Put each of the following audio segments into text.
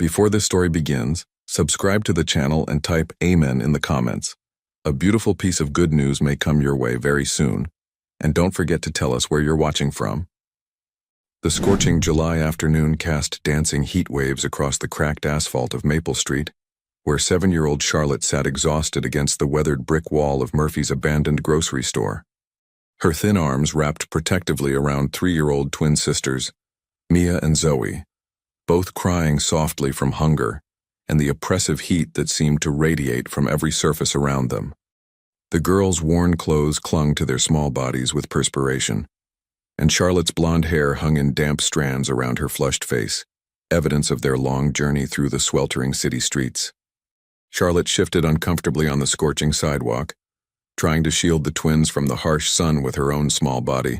Before this story begins, subscribe to the channel and type Amen in the comments. A beautiful piece of good news may come your way very soon, and don't forget to tell us where you're watching from. The scorching July afternoon cast dancing heat waves across the cracked asphalt of Maple Street, where 7-year-old Charlotte sat exhausted against the weathered brick wall of Murphy's abandoned grocery store. Her thin arms wrapped protectively around 3-year-old twin sisters, Mia and Zoe, both crying softly from hunger and the oppressive heat that seemed to radiate from every surface around them. The girls' worn clothes clung to their small bodies with perspiration, and Charlotte's blonde hair hung in damp strands around her flushed face, evidence of their long journey through the sweltering city streets. Charlotte shifted uncomfortably on the scorching sidewalk, trying to shield the twins from the harsh sun with her own small body,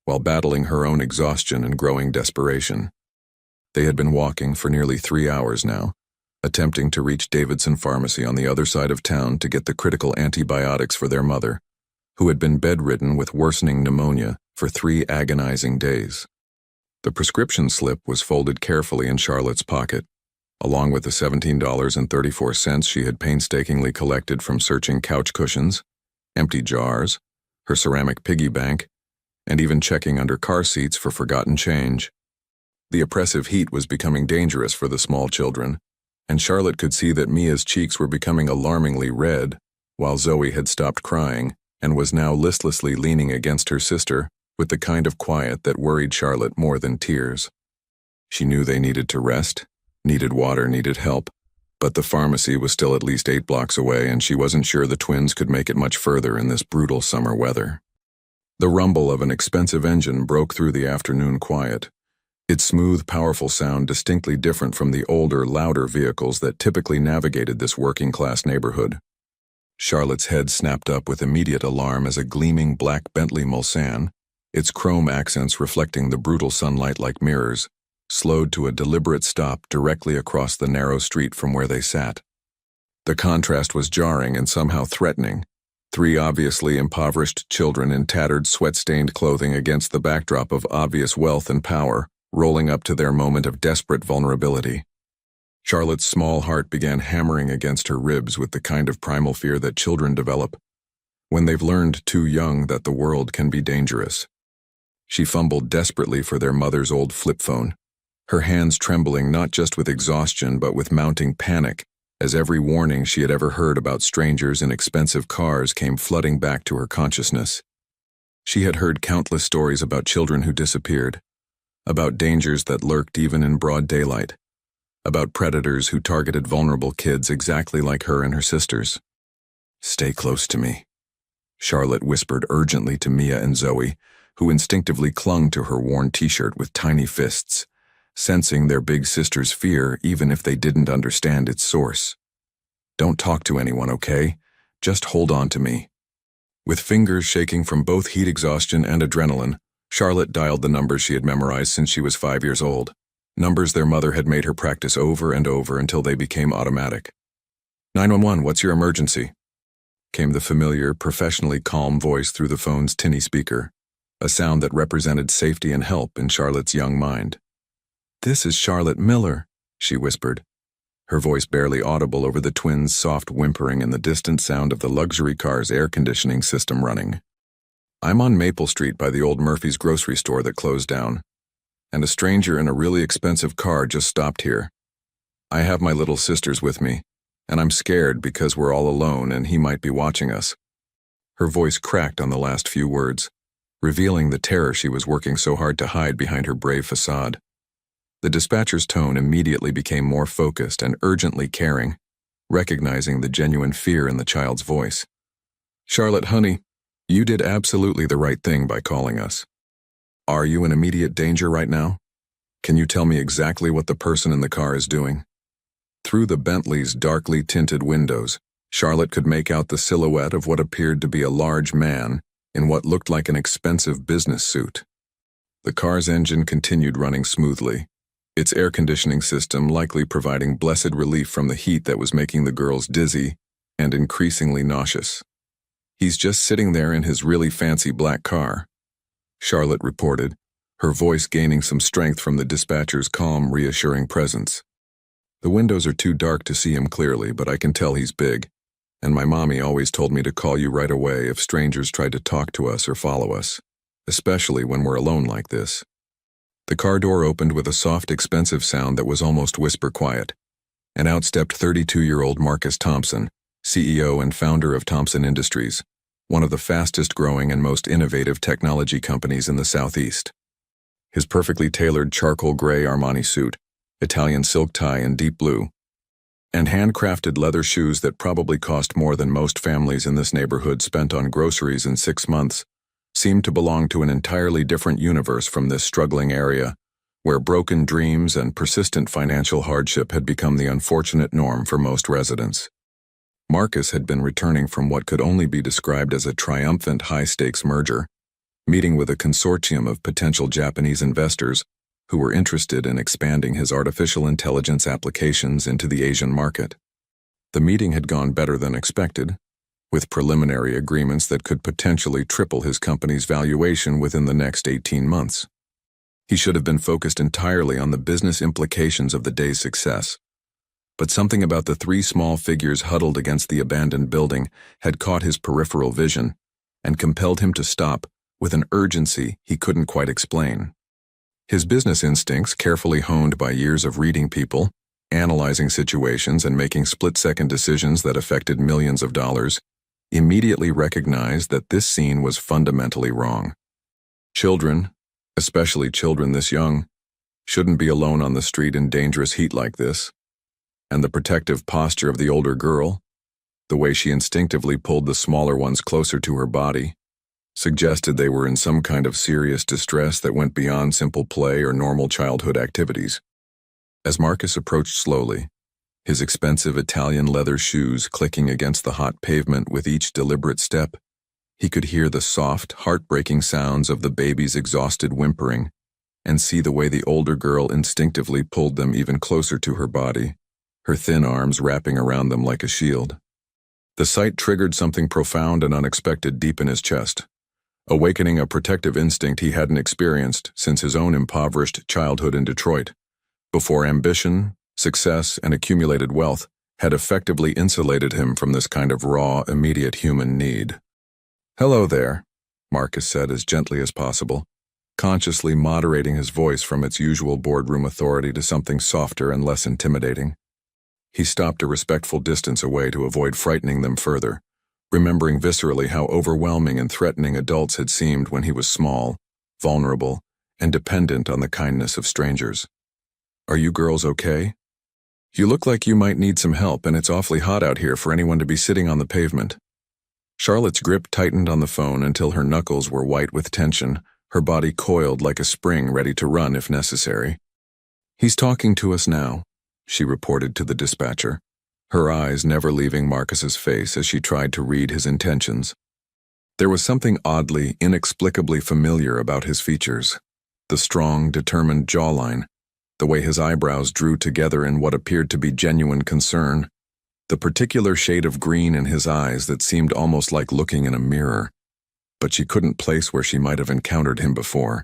while battling her own exhaustion and growing desperation. They had been walking for nearly 3 hours now, attempting to reach Davidson Pharmacy on the other side of town to get the critical antibiotics for their mother, who had been bedridden with worsening pneumonia for 3 agonizing days. The prescription slip was folded carefully in Charlotte's pocket, along with the $17.34 she had painstakingly collected from searching couch cushions, empty jars, her ceramic piggy bank, and even checking under car seats for forgotten change. The oppressive heat was becoming dangerous for the small children, and Charlotte could see that Mia's cheeks were becoming alarmingly red, while Zoe had stopped crying and was now listlessly leaning against her sister with the kind of quiet that worried Charlotte more than tears. She knew they needed to rest, needed water, needed help, but the pharmacy was still at least 8 blocks away, and she wasn't sure the twins could make it much further in this brutal summer weather. The rumble of an expensive engine broke through the afternoon quiet, its smooth, powerful sound distinctly different from the older, louder vehicles that typically navigated this working-class neighborhood. Charlotte's head snapped up with immediate alarm as a gleaming black Bentley Mulsanne, its chrome accents reflecting the brutal sunlight like mirrors, slowed to a deliberate stop directly across the narrow street from where they sat. The contrast was jarring and somehow threatening. 3 obviously impoverished children in tattered, sweat-stained clothing against the backdrop of obvious wealth and power, rolling up to their moment of desperate vulnerability. Charlotte's small heart began hammering against her ribs with the kind of primal fear that children develop when they've learned too young that the world can be dangerous. She fumbled desperately for their mother's old flip phone, her hands trembling not just with exhaustion but with mounting panic as every warning she had ever heard about strangers in expensive cars came flooding back to her consciousness. She had heard countless stories about children who disappeared, about dangers that lurked even in broad daylight, about predators who targeted vulnerable kids exactly like her and her sisters. "Stay close to me," Charlotte whispered urgently to Mia and Zoe, who instinctively clung to her worn t-shirt with tiny fists, sensing their big sister's fear even if they didn't understand its source. "Don't talk to anyone, okay? Just hold on to me." With fingers shaking from both heat exhaustion and adrenaline, Charlotte dialed the numbers she had memorized since she was 5 years old, numbers their mother had made her practice over and over until they became automatic. 911, what's your emergency?" came the familiar, professionally calm voice through the phone's tinny speaker, a sound that represented safety and help in Charlotte's young mind. "This is Charlotte Miller," she whispered, her voice barely audible over the twins' soft whimpering and the distant sound of the luxury car's air conditioning system running. "I'm on Maple Street by the old Murphy's grocery store that closed down, and a stranger in a really expensive car just stopped here. I have my little sisters with me, and I'm scared because we're all alone and he might be watching us." Her voice cracked on the last few words, revealing the terror she was working so hard to hide behind her brave facade. The dispatcher's tone immediately became more focused and urgently caring, recognizing the genuine fear in the child's voice. "Charlotte, honey, you did absolutely the right thing by calling us. Are you in immediate danger right now? Can you tell me exactly what the person in the car is doing?" Through the Bentley's darkly tinted windows, Charlotte could make out the silhouette of what appeared to be a large man in what looked like an expensive business suit. The car's engine continued running smoothly, its air conditioning system likely providing blessed relief from the heat that was making the girls dizzy and increasingly nauseous. "He's just sitting there in his really fancy black car," Charlotte reported, her voice gaining some strength from the dispatcher's calm, reassuring presence. The windows are too dark to see him clearly, but I can tell he's big. And my mommy always told me to call you right away if strangers tried to talk to us or follow us, especially when we're alone like this. The car door opened with a soft, expensive sound that was almost whisper quiet, and out stepped 32-year-old Marcus Thompson, CEO and founder of Thompson Industries, one of the fastest-growing and most innovative technology companies in the Southeast. His perfectly tailored charcoal gray Armani suit, Italian silk tie in deep blue, and handcrafted leather shoes that probably cost more than most families in this neighborhood spent on groceries in 6 months, seemed to belong to an entirely different universe from this struggling area, where broken dreams and persistent financial hardship had become the unfortunate norm for most residents. Marcus had been returning from what could only be described as a triumphant high-stakes merger, meeting with a consortium of potential Japanese investors who were interested in expanding his artificial intelligence applications into the Asian market. The meeting had gone better than expected, with preliminary agreements that could potentially triple his company's valuation within the next 18 months. He should have been focused entirely on the business implications of the day's success, but something about the 3 small figures huddled against the abandoned building had caught his peripheral vision and compelled him to stop with an urgency he couldn't quite explain. His business instincts, carefully honed by years of reading people, analyzing situations, and making split-second decisions that affected millions of dollars, immediately recognized that this scene was fundamentally wrong. Children, especially children this young, shouldn't be alone on the street in dangerous heat like this. And the protective posture of the older girl, the way she instinctively pulled the smaller ones closer to her body, suggested they were in some kind of serious distress that went beyond simple play or normal childhood activities. As Marcus approached slowly, his expensive Italian leather shoes clicking against the hot pavement with each deliberate step, he could hear the soft, heartbreaking sounds of the baby's exhausted whimpering and see the way the older girl instinctively pulled them even closer to her body, her thin arms wrapping around them like a shield. The sight triggered something profound and unexpected deep in his chest, awakening a protective instinct he hadn't experienced since his own impoverished childhood in Detroit, before ambition, success, and accumulated wealth had effectively insulated him from this kind of raw, immediate human need. "Hello there," Marcus said as gently as possible, consciously moderating his voice from its usual boardroom authority to something softer and less intimidating. He stopped a respectful distance away to avoid frightening them further, remembering viscerally how overwhelming and threatening adults had seemed when he was small, vulnerable, and dependent on the kindness of strangers. "Are you girls okay? You look like you might need some help, and it's awfully hot out here for anyone to be sitting on the pavement." Charlotte's grip tightened on the phone until her knuckles were white with tension, her body coiled like a spring ready to run if necessary. "He's talking to us now," she reported to the dispatcher, her eyes never leaving Marcus's face as she tried to read his intentions. There was something oddly, inexplicably familiar about his features. The strong, determined jawline, the way his eyebrows drew together in what appeared to be genuine concern, the particular shade of green in his eyes that seemed almost like looking in a mirror, but she couldn't place where she might have encountered him before.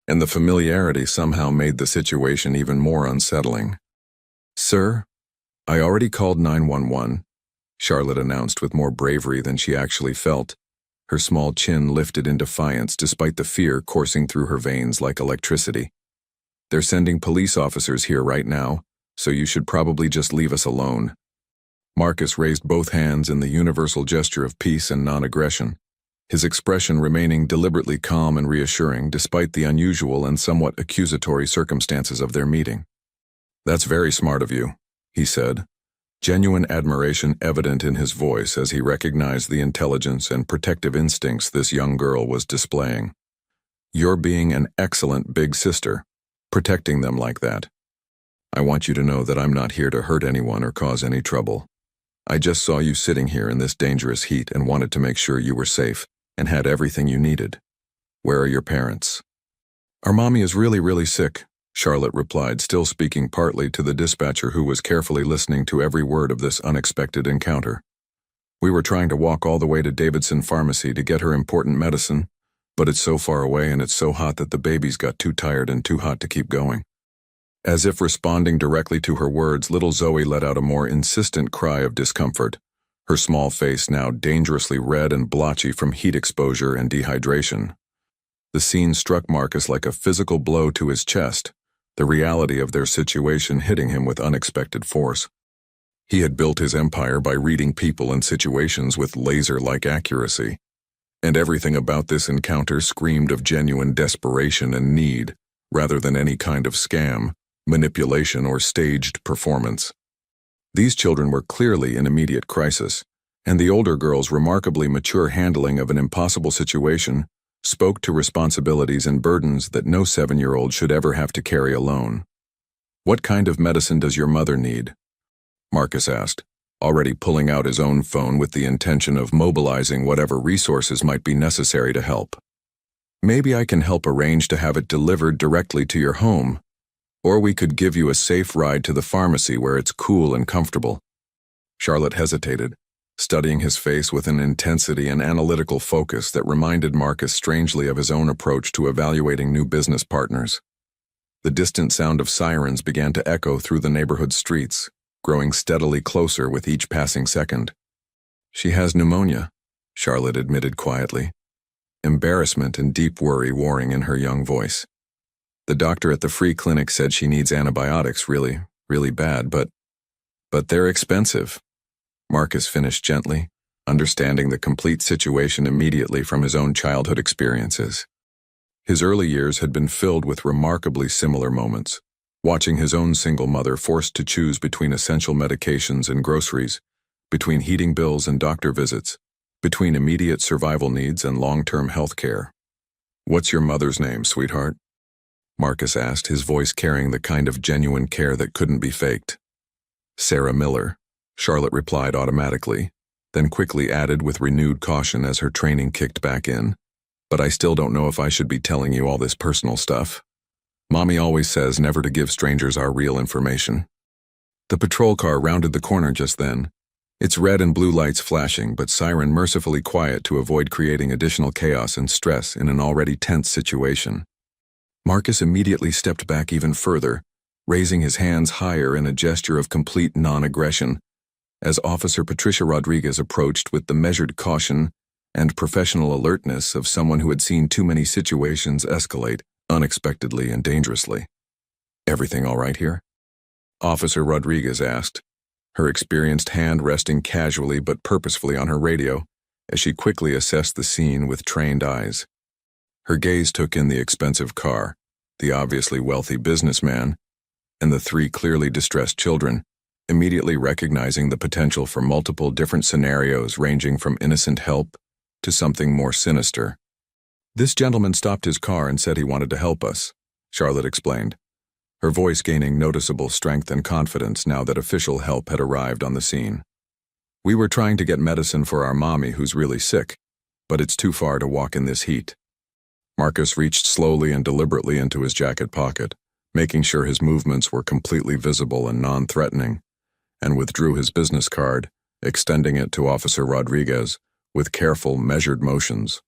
And the familiarity somehow made the situation even more unsettling. "Sir, I already called 911, Charlotte announced with more bravery than she actually felt, her small chin lifted in defiance despite the fear coursing through her veins like electricity. "They're sending police officers here right now, so you should probably just leave us alone." Marcus raised both hands in the universal gesture of peace and non-aggression, his expression remaining deliberately calm and reassuring despite the unusual and somewhat accusatory circumstances of their meeting. "That's very smart of you," he said, genuine admiration evident in his voice as he recognized the intelligence and protective instincts this young girl was displaying. "You're being an excellent big sister, protecting them like that. I want you to know that I'm not here to hurt anyone or cause any trouble. I just saw you sitting here in this dangerous heat and wanted to make sure you were safe and had everything you needed. Where are your parents?" "Our mommy is really sick," Charlotte replied, still speaking partly to the dispatcher who was carefully listening to every word of this unexpected encounter. "We were trying to walk all the way to Davidson Pharmacy to get her important medicine, but it's so far away and it's so hot that the baby's got too tired and too hot to keep going." As if responding directly to her words, little Zoe let out a more insistent cry of discomfort, her small face now dangerously red and blotchy from heat exposure and dehydration. The scene struck Marcus like a physical blow to his chest, the reality of their situation hitting him with unexpected force. He had built his empire by reading people and situations with laser-like accuracy, and everything about this encounter screamed of genuine desperation and need, rather than any kind of scam, manipulation, or staged performance. These children were clearly in immediate crisis, and the older girl's remarkably mature handling of an impossible situation spoke to responsibilities and burdens that no 7-year-old should ever have to carry alone. "What kind of medicine does your mother need?" Marcus asked, already pulling out his own phone with the intention of mobilizing whatever resources might be necessary to help. "Maybe I can help arrange to have it delivered directly to your home, or we could give you a safe ride to the pharmacy where it's cool and comfortable." Charlotte hesitated, studying his face with an intensity and analytical focus that reminded Marcus strangely of his own approach to evaluating new business partners. The distant sound of sirens began to echo through the neighborhood streets, growing steadily closer with each passing second. "She has pneumonia," Charlotte admitted quietly, embarrassment and deep worry warring in her young voice. "The doctor at the free clinic said she needs antibiotics really, really bad, but they're expensive," Marcus finished gently, understanding the complete situation immediately from his own childhood experiences. His early years had been filled with remarkably similar moments, watching his own single mother forced to choose between essential medications and groceries, between heating bills and doctor visits, between immediate survival needs and long-term health care. "What's your mother's name, sweetheart?" Marcus asked, his voice carrying the kind of genuine care that couldn't be faked. "Sarah Miller," Charlotte replied automatically, then quickly added with renewed caution as her training kicked back in, "But I still don't know if I should be telling you all this personal stuff. Mommy always says never to give strangers our real information." The patrol car rounded the corner just then, its red and blue lights flashing but siren mercifully quiet to avoid creating additional chaos and stress in an already tense situation. Marcus immediately stepped back even further, raising his hands higher in a gesture of complete non-aggression, as Officer Patricia Rodriguez approached with the measured caution and professional alertness of someone who had seen too many situations escalate unexpectedly and dangerously. "Everything all right here?" Officer Rodriguez asked, her experienced hand resting casually but purposefully on her radio as she quickly assessed the scene with trained eyes. Her gaze took in the expensive car, the obviously wealthy businessman, and the 3 clearly distressed children, immediately recognizing the potential for multiple different scenarios ranging from innocent help to something more sinister. "This gentleman stopped his car and said he wanted to help us," Charlotte explained, her voice gaining noticeable strength and confidence now that official help had arrived on the scene. "We were trying to get medicine for our mommy who's really sick, but it's too far to walk in this heat." Marcus reached slowly and deliberately into his jacket pocket, making sure his movements were completely visible and non-threatening, and withdrew his business card, extending it to Officer Rodriguez with careful, measured motions.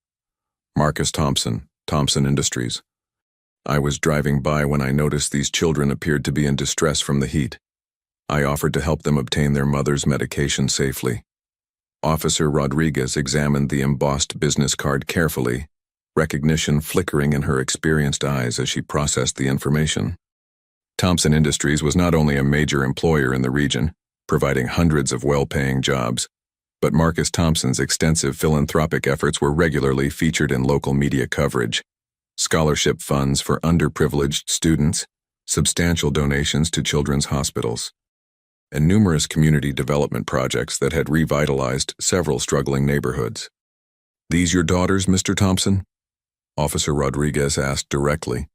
"Marcus Thompson, Thompson Industries. I was driving by when I noticed these children appeared to be in distress from the heat. I offered to help them obtain their mother's medication safely." Officer Rodriguez examined the embossed business card carefully, recognition flickering in her experienced eyes as she processed the information. Thompson Industries was not only a major employer in the region, providing hundreds of well-paying jobs, but Marcus Thompson's extensive philanthropic efforts were regularly featured in local media coverage. Scholarship funds for underprivileged students, substantial donations to children's hospitals, and numerous community development projects that had revitalized several struggling neighborhoods. "These your daughters, Mr. Thompson?" Officer Rodriguez asked directly,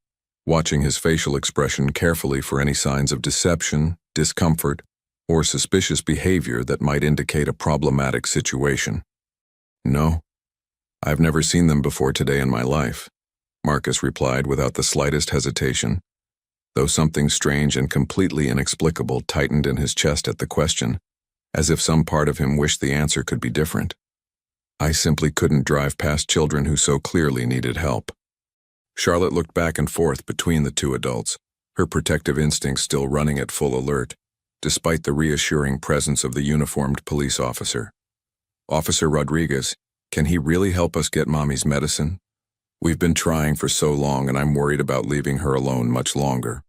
watching his facial expression carefully for any signs of deception, discomfort, or suspicious behavior that might indicate a problematic situation. "No, I've never seen them before today in my life," Marcus replied without the slightest hesitation, though something strange and completely inexplicable tightened in his chest at the question, as if some part of him wished the answer could be different. "I simply couldn't drive past children who so clearly needed help." Charlotte looked back and forth between the 2 adults, her protective instincts still running at full alert, despite the reassuring presence of the uniformed police officer. "Officer Rodriguez, can he really help us get Mommy's medicine? We've been trying for so long and I'm worried about leaving her alone much longer."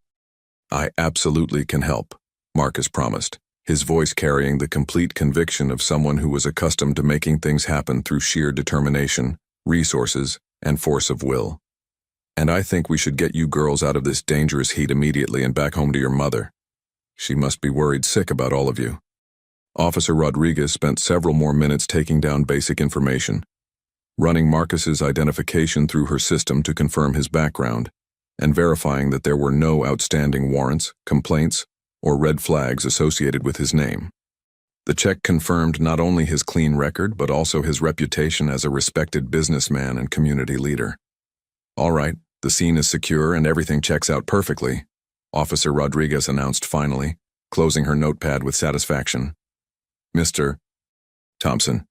"I absolutely can help," Marcus promised, his voice carrying the complete conviction of someone who was accustomed to making things happen through sheer determination, resources, and force of will. "And I think we should get you girls out of this dangerous heat immediately and back home to your mother. She must be worried sick about all of you." Officer Rodriguez spent several more minutes taking down basic information, running Marcus's identification through her system to confirm his background, and verifying that there were no outstanding warrants, complaints, or red flags associated with his name. The check confirmed not only his clean record but also his reputation as a respected businessman and community leader. "All right, the scene is secure and everything checks out perfectly," Officer Rodriguez announced finally, closing her notepad with satisfaction. "Mr. Thompson,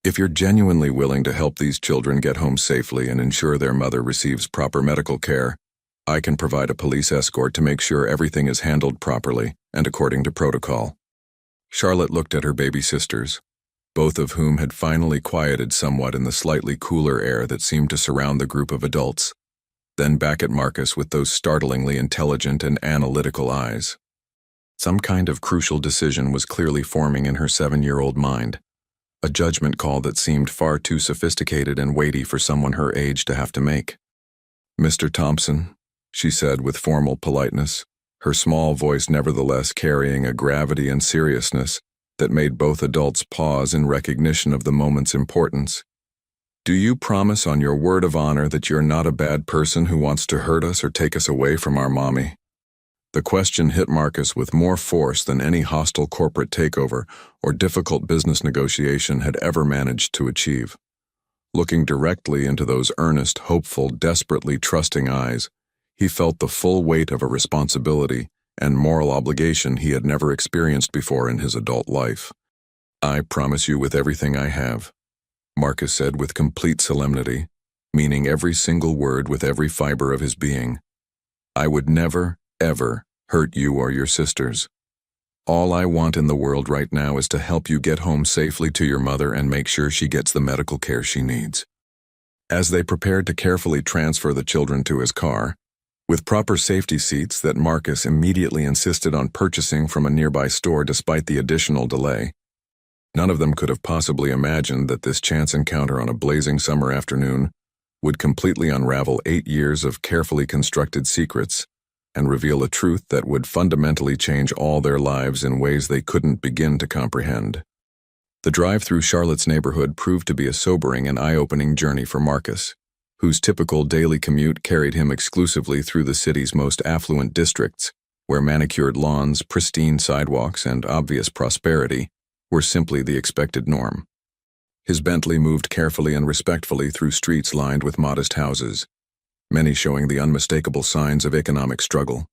if you're genuinely willing to help these children get home safely and ensure their mother receives proper medical care, I can provide a police escort to make sure everything is handled properly and according to protocol." Charlotte looked at her baby sisters, both of whom had finally quieted somewhat in the slightly cooler air that seemed to surround the group of adults, then back at Marcus with those startlingly intelligent and analytical eyes. Some kind of crucial decision was clearly forming in her 7-year-old mind, a judgment call that seemed far too sophisticated and weighty for someone her age to have to make. "Mr. Thompson," she said with formal politeness, her small voice nevertheless carrying a gravity and seriousness that made both adults pause in recognition of the moment's importance. "Do you promise on your word of honor that you're not a bad person who wants to hurt us or take us away from our mommy?" The question hit Marcus with more force than any hostile corporate takeover or difficult business negotiation had ever managed to achieve. Looking directly into those earnest, hopeful, desperately trusting eyes, he felt the full weight of a responsibility and moral obligation he had never experienced before in his adult life. "I promise you with everything I have," Marcus said with complete solemnity, meaning every single word with every fiber of his being. "I would never, ever hurt you or your sisters. All I want in the world right now is to help you get home safely to your mother and make sure she gets the medical care she needs." As they prepared to carefully transfer the children to his car, with proper safety seats that Marcus immediately insisted on purchasing from a nearby store despite the additional delay, none of them could have possibly imagined that this chance encounter on a blazing summer afternoon would completely unravel 8 years of carefully constructed secrets and reveal a truth that would fundamentally change all their lives in ways they couldn't begin to comprehend. The drive through Charlotte's neighborhood proved to be a sobering and eye-opening journey for Marcus, whose typical daily commute carried him exclusively through the city's most affluent districts, where manicured lawns, pristine sidewalks, and obvious prosperity were simply the expected norm. His Bentley moved carefully and respectfully through streets lined with modest houses, many showing the unmistakable signs of economic struggle: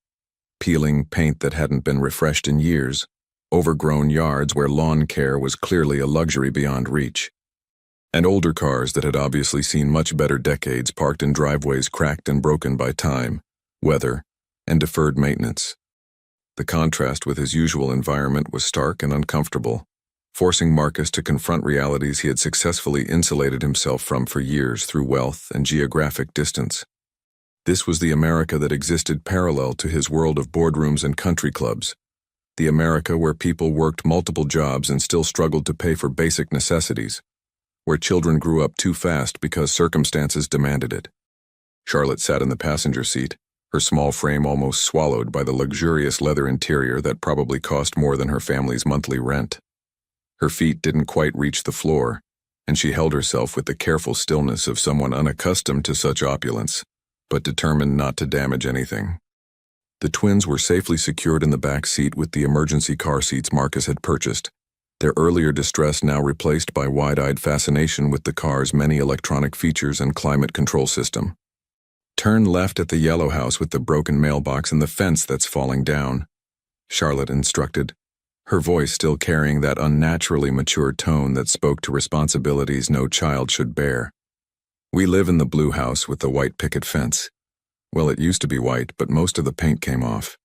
peeling paint that hadn't been refreshed in years, overgrown yards where lawn care was clearly a luxury beyond reach, and older cars that had obviously seen much better decades parked in driveways cracked and broken by time, weather, and deferred maintenance. The contrast with his usual environment was stark and uncomfortable, forcing Marcus to confront realities he had successfully insulated himself from for years through wealth and geographic distance. This was the America that existed parallel to his world of boardrooms and country clubs, the America where people worked multiple jobs and still struggled to pay for basic necessities, where children grew up too fast because circumstances demanded it. Charlotte sat in the passenger seat, her small frame almost swallowed by the luxurious leather interior that probably cost more than her family's monthly rent. Her feet didn't quite reach the floor, and she held herself with the careful stillness of someone unaccustomed to such opulence, but determined not to damage anything. The twins were safely secured in the back seat with the emergency car seats Marcus had purchased, their earlier distress now replaced by wide-eyed fascination with the car's many electronic features and climate control system. "Turn left at the yellow house with the broken mailbox and the fence that's falling down," Charlotte instructed, her voice still carrying that unnaturally mature tone that spoke to responsibilities no child should bear. "We live in the blue house with the white picket fence. Well, it used to be white, but most of the paint came off.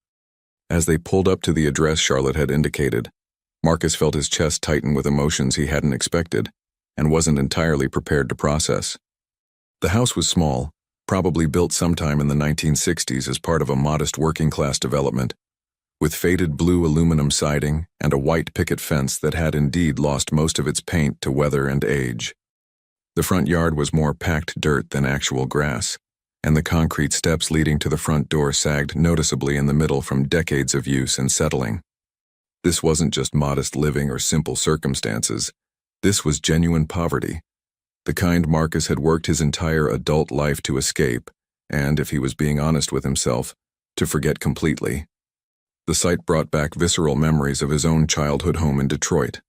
As they pulled up to the address Charlotte had indicated, Marcus felt his chest tighten with emotions he hadn't expected and wasn't entirely prepared to process. The house was small, probably built sometime in the 1960s as part of a modest working-class development, with faded blue aluminum siding and a white picket fence that had indeed lost most of its paint to weather and age. The front yard was more packed dirt than actual grass, and the concrete steps leading to the front door sagged noticeably in the middle from decades of use and settling. This wasn't just modest living or simple circumstances. This was genuine poverty, the kind Marcus had worked his entire adult life to escape, and, if he was being honest with himself, to forget completely. The sight brought back visceral memories of his own childhood home in Detroit,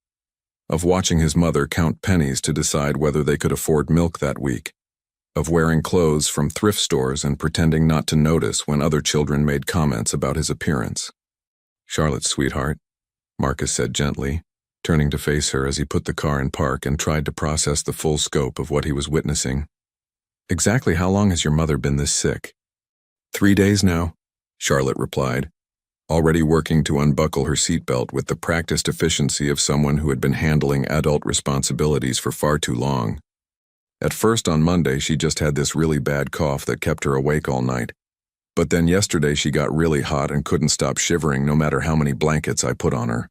of watching his mother count pennies to decide whether they could afford milk that week, of wearing clothes from thrift stores and pretending not to notice when other children made comments about his appearance. "Charlotte, sweetheart," Marcus said gently, turning to face her as he put the car in park and tried to process the full scope of what he was witnessing. "Exactly how long has your mother been this sick?" 3 days now," Charlotte replied, already working to unbuckle her seatbelt with the practiced efficiency of someone who had been handling adult responsibilities for far too long. At first on Monday she just had this really bad cough that kept her awake all night, but then yesterday she got really hot and couldn't stop shivering no matter how many blankets I put on her.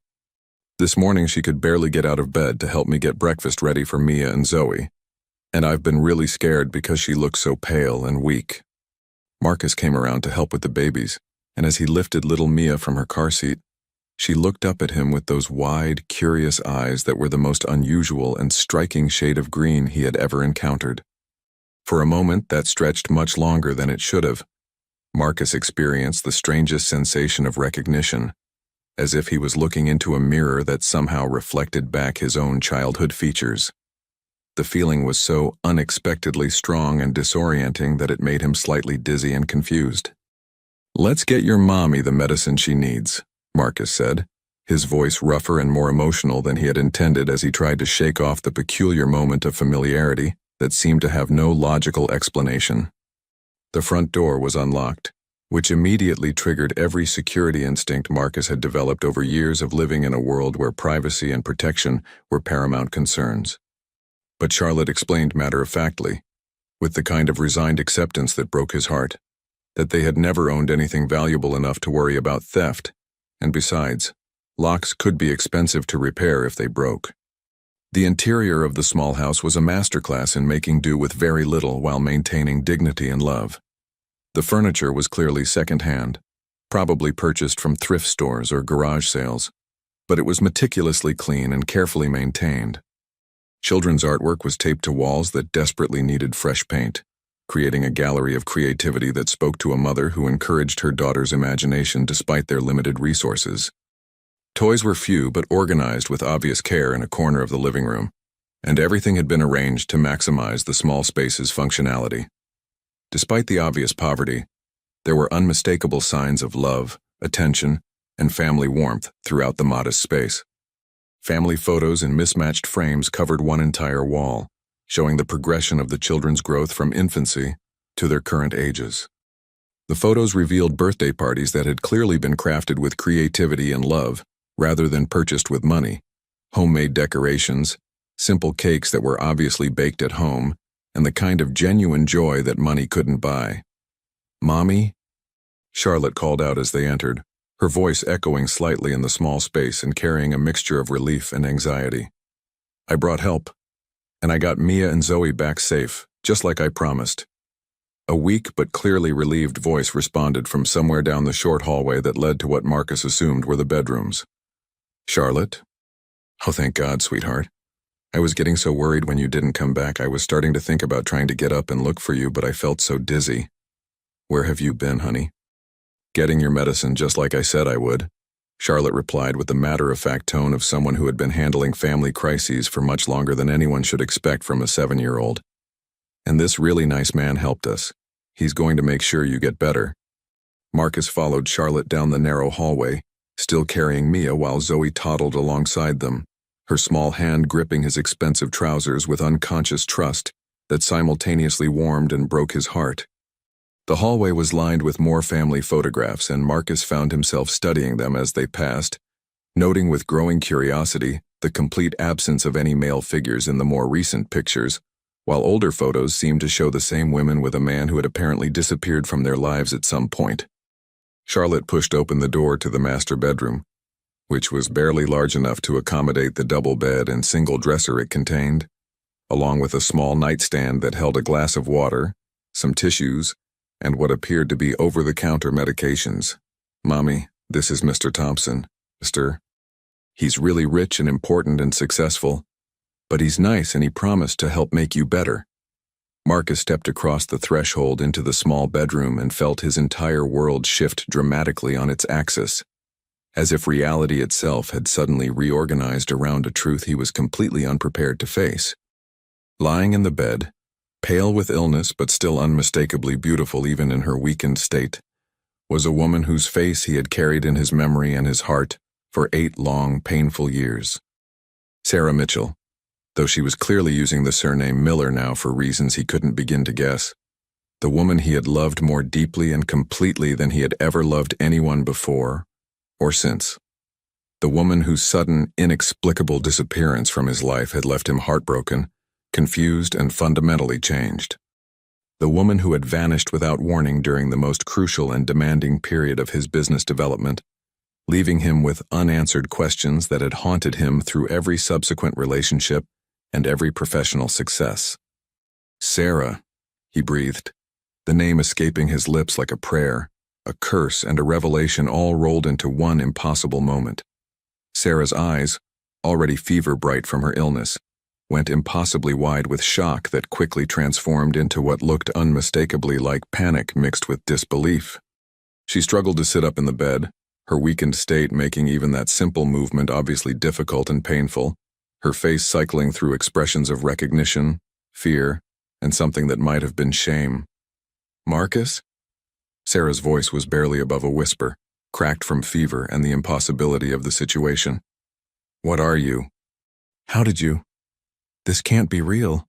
This morning she could barely get out of bed to help me get breakfast ready for Mia and Zoe, and I've been really scared because she looks so pale and weak. Marcus came around to help with the babies, and as he lifted little Mia from her car seat, she looked up at him with those wide, curious eyes that were the most unusual and striking shade of green he had ever encountered. For a moment that stretched much longer than it should have. Marcus experienced the strangest sensation of recognition, as if he was looking into a mirror that somehow reflected back his own childhood features. The feeling was so unexpectedly strong and disorienting that it made him slightly dizzy and confused. "Let's get your mommy the medicine she needs," Marcus said, his voice rougher and more emotional than he had intended as he tried to shake off the peculiar moment of familiarity that seemed to have no logical explanation. The front door was unlocked, which immediately triggered every security instinct Marcus had developed over years of living in a world where privacy and protection were paramount concerns. But Charlotte explained matter-of-factly, with the kind of resigned acceptance that broke his heart, that they had never owned anything valuable enough to worry about theft, and besides, locks could be expensive to repair if they broke. The interior of the small house was a masterclass in making do with very little while maintaining dignity and love. The furniture was clearly second-hand, probably purchased from thrift stores or garage sales, but it was meticulously clean and carefully maintained. Children's artwork was taped to walls that desperately needed fresh paint, creating a gallery of creativity that spoke to a mother who encouraged her daughter's imagination despite their limited resources. Toys were few but organized with obvious care in a corner of the living room, and everything had been arranged to maximize the small space's functionality. Despite the obvious poverty, there were unmistakable signs of love, attention, and family warmth throughout the modest space. Family photos in mismatched frames covered one entire wall, showing the progression of the children's growth from infancy to their current ages. The photos revealed birthday parties that had clearly been crafted with creativity and love, rather than purchased with money, homemade decorations, simple cakes that were obviously baked at home, and the kind of genuine joy that money couldn't buy. "Mommy?" Charlotte called out as they entered, her voice echoing slightly in the small space and carrying a mixture of relief and anxiety. "I brought help, and I got Mia and Zoe back safe, just like I promised." A weak but clearly relieved voice responded from somewhere down the short hallway that led to what Marcus assumed were the bedrooms. "Charlotte?" "Oh, thank God, sweetheart. I was getting so worried when you didn't come back. I was starting to think about trying to get up and look for you, but I felt so dizzy." "Where have you been, honey?" "Getting your medicine just like I said I would," Charlotte replied with the matter-of-fact tone of someone who had been handling family crises for much longer than anyone should expect from a 7-year-old. "And this really nice man helped us. He's going to make sure you get better." Marcus followed Charlotte down the narrow hallway, still carrying Mia while Zoe toddled alongside them, her small hand gripping his expensive trousers with unconscious trust that simultaneously warmed and broke his heart. The hallway was lined with more family photographs, and Marcus found himself studying them as they passed, noting with growing curiosity the complete absence of any male figures in the more recent pictures, while older photos seemed to show the same women with a man who had apparently disappeared from their lives at some point. Charlotte pushed open the door to the master bedroom, which was barely large enough to accommodate the double bed and single dresser it contained, along with a small nightstand that held a glass of water, some tissues, and what appeared to be over-the-counter medications. "Mommy, this is Mr. Thompson. He's really rich and important and successful, but he's nice and he promised to help make you better." Marcus stepped across the threshold into the small bedroom and felt his entire world shift dramatically on its axis, as if reality itself had suddenly reorganized around a truth he was completely unprepared to face. Lying in the bed, pale with illness but still unmistakably beautiful even in her weakened state, was a woman whose face he had carried in his memory and his heart for 8 long, painful years. Sarah Mitchell, though she was clearly using the surname Miller now for reasons he couldn't begin to guess. The woman he had loved more deeply and completely than he had ever loved anyone before or since. The woman whose sudden, inexplicable disappearance from his life had left him heartbroken, confused, and fundamentally changed. The woman who had vanished without warning during the most crucial and demanding period of his business development, leaving him with unanswered questions that had haunted him through every subsequent relationship and every professional success. "Sarah," he breathed, the name escaping his lips like a prayer, a curse, and a revelation all rolled into one impossible moment. Sarah's eyes, already fever-bright from her illness, went impossibly wide with shock that quickly transformed into what looked unmistakably like panic mixed with disbelief. She struggled to sit up in the bed, her weakened state making even that simple movement obviously difficult and painful, her face cycling through expressions of recognition, fear, and something that might have been shame. "Marcus?" Sarah's voice was barely above a whisper, cracked from fever and the impossibility of the situation. "What are you? How did you? This can't be real.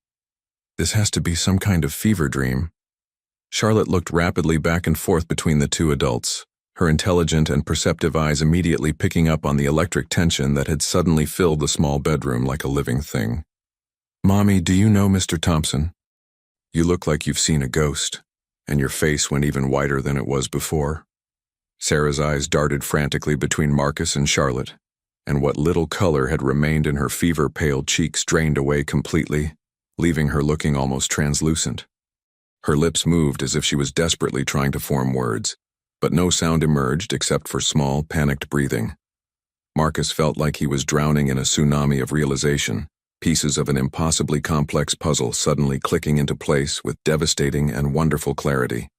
This has to be some kind of fever dream." Charlotte looked rapidly back and forth between the two adults, her intelligent and perceptive eyes immediately picking up on the electric tension that had suddenly filled the small bedroom like a living thing. "Mommy, do you know Mr. Thompson? You look like you've seen a ghost, and your face went even whiter than it was before." Sarah's eyes darted frantically between Marcus and Charlotte, and what little color had remained in her fever-pale cheeks drained away completely, leaving her looking almost translucent. Her lips moved as if she was desperately trying to form words, but no sound emerged except for small, panicked breathing. Marcus felt like he was drowning in a tsunami of realization, pieces of an impossibly complex puzzle suddenly clicking into place with devastating and wonderful clarity.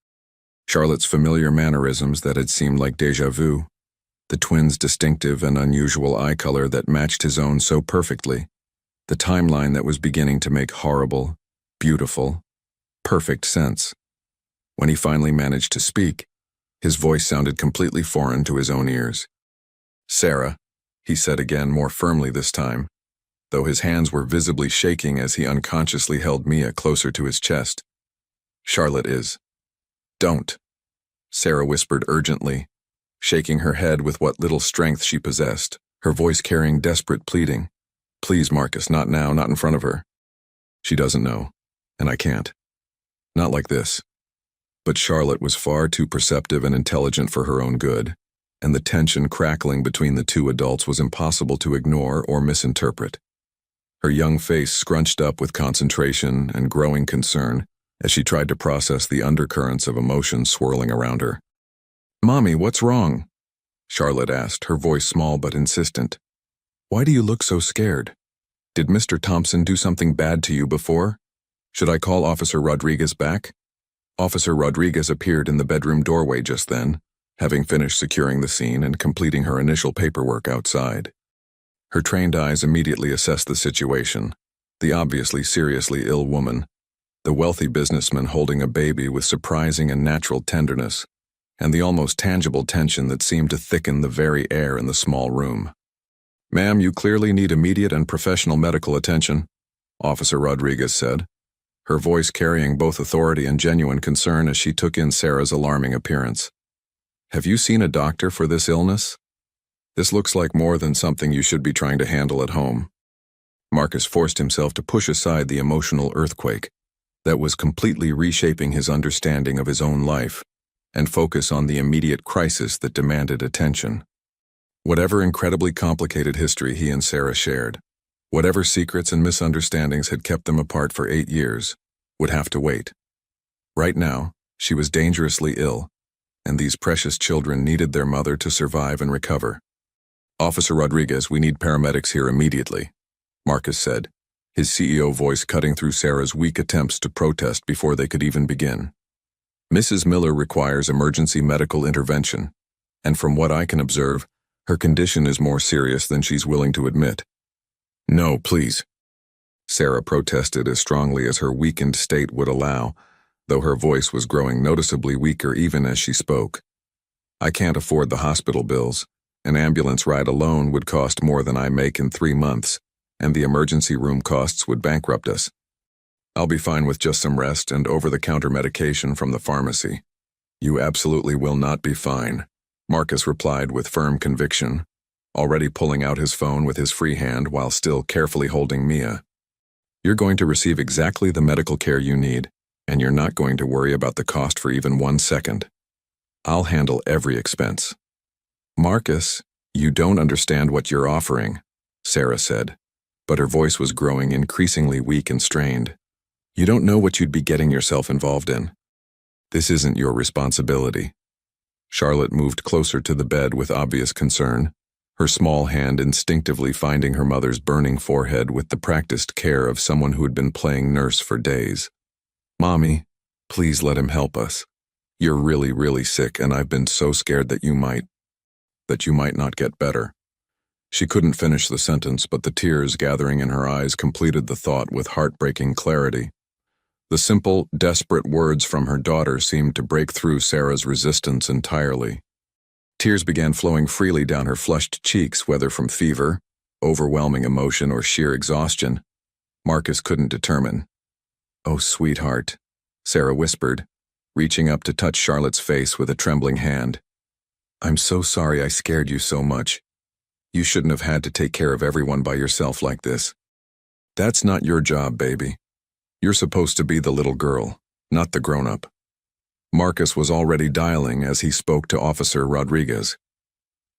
Charlotte's familiar mannerisms that had seemed like déjà vu, the twins' distinctive and unusual eye color that matched his own so perfectly, the timeline that was beginning to make horrible, beautiful, perfect sense. When he finally managed to speak, his voice sounded completely foreign to his own ears. "Sarah," he said again, more firmly this time, though his hands were visibly shaking as he unconsciously held Mia closer to his chest. "Charlotte is." "Don't," Sarah whispered urgently, shaking her head with what little strength she possessed, her voice carrying desperate pleading. "Please, Marcus, not now, not in front of her. She doesn't know, and I can't. Not like this." But Charlotte was far too perceptive and intelligent for her own good, and the tension crackling between the two adults was impossible to ignore or misinterpret. Her young face scrunched up with concentration and growing concern as she tried to process the undercurrents of emotion swirling around her. "Mommy, what's wrong?" Charlotte asked, her voice small but insistent. "Why do you look so scared? Did Mr. Thompson do something bad to you before? Should I call Officer Rodriguez back?" Officer Rodriguez appeared in the bedroom doorway just then, having finished securing the scene and completing her initial paperwork outside. Her trained eyes immediately assessed the situation, the obviously seriously ill woman, the wealthy businessman holding a baby with surprising and natural tenderness, and the almost tangible tension that seemed to thicken the very air in the small room. "Ma'am, you clearly need immediate and professional medical attention," Officer Rodriguez said. her voice carrying both authority and genuine concern as she took in Sarah's alarming appearance. "Have you seen a doctor for this illness? This looks like more than something you should be trying to handle at home." Marcus forced himself to push aside the emotional earthquake that was completely reshaping his understanding of his own life and focus on the immediate crisis that demanded attention. Whatever incredibly complicated history he and Sarah shared, whatever secrets and misunderstandings had kept them apart for 8 years, would have to wait. Right now, she was dangerously ill, and these precious children needed their mother to survive and recover. "Officer Rodriguez, we need paramedics here immediately," Marcus said, his CEO voice cutting through Sarah's weak attempts to protest before they could even begin. "Mrs. Miller requires emergency medical intervention, and from what I can observe, her condition is more serious than she's willing to admit." "No, please," Sarah protested as strongly as her weakened state would allow, though her voice was growing noticeably weaker even as she spoke. "I can't afford the hospital bills. An ambulance ride alone would cost more than I make in 3 months, and the emergency room costs would bankrupt us. I'll be fine with just some rest and over-the-counter medication from the pharmacy." "You absolutely will not be fine," Marcus replied with firm conviction, already pulling out his phone with his free hand while still carefully holding Mia. "You're going to receive exactly the medical care you need, and you're not going to worry about the cost for even 1 second. I'll handle every expense." "Marcus, you don't understand what you're offering," Sarah said, but her voice was growing increasingly weak and strained. "You don't know what you'd be getting yourself involved in. This isn't your responsibility." Charlotte moved closer to the bed with obvious concern, her small hand instinctively finding her mother's burning forehead with the practiced care of someone who had been playing nurse for days. "Mommy, please let him help us. You're really, really sick, and I've been so scared that you might not get better." She couldn't finish the sentence, but the tears gathering in her eyes completed the thought with heartbreaking clarity. The simple, desperate words from her daughter seemed to break through Sarah's resistance entirely. Tears began flowing freely down her flushed cheeks, whether from fever, overwhelming emotion, or sheer exhaustion. Marcus couldn't determine. "Oh, sweetheart," Sarah whispered, reaching up to touch Charlotte's face with a trembling hand. "I'm so sorry I scared you so much. You shouldn't have had to take care of everyone by yourself like this. That's not your job, baby. You're supposed to be the little girl, not the grown-up." Marcus was already dialing as he spoke to Officer Rodriguez.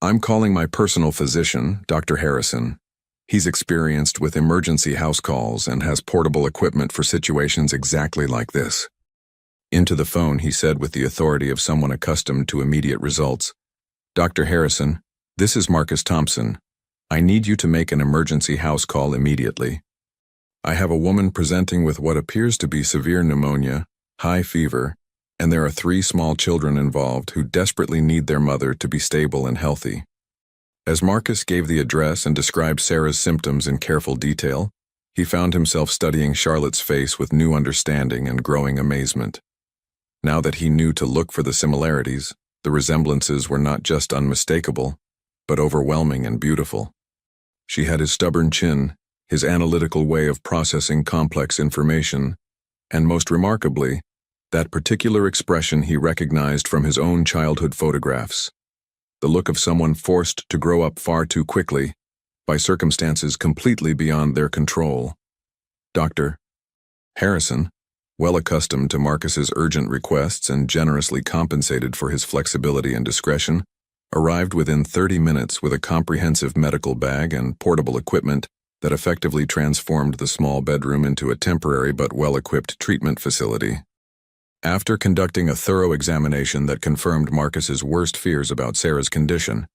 "I'm calling my personal physician, Dr. Harrison. He's experienced with emergency house calls and has portable equipment for situations exactly like this." Into the phone, he said with the authority of someone accustomed to immediate results, "Dr. Harrison, this is Marcus Thompson. I need you to make an emergency house call immediately. I have a woman presenting with what appears to be severe pneumonia, high fever, and there are 3 small children involved who desperately need their mother to be stable and healthy." As Marcus gave the address and described Sarah's symptoms in careful detail, he found himself studying Charlotte's face with new understanding and growing amazement. Now that he knew to look for the similarities, the resemblances were not just unmistakable, but overwhelming and beautiful. She had his stubborn chin, his analytical way of processing complex information, and most remarkably, that particular expression he recognized from his own childhood photographs. The look of someone forced to grow up far too quickly, by circumstances completely beyond their control. Dr. Harrison, well accustomed to Marcus's urgent requests and generously compensated for his flexibility and discretion, arrived within 30 minutes with a comprehensive medical bag and portable equipment that effectively transformed the small bedroom into a temporary but well-equipped treatment facility. After conducting a thorough examination that confirmed Marcus's worst fears about Sarah's condition,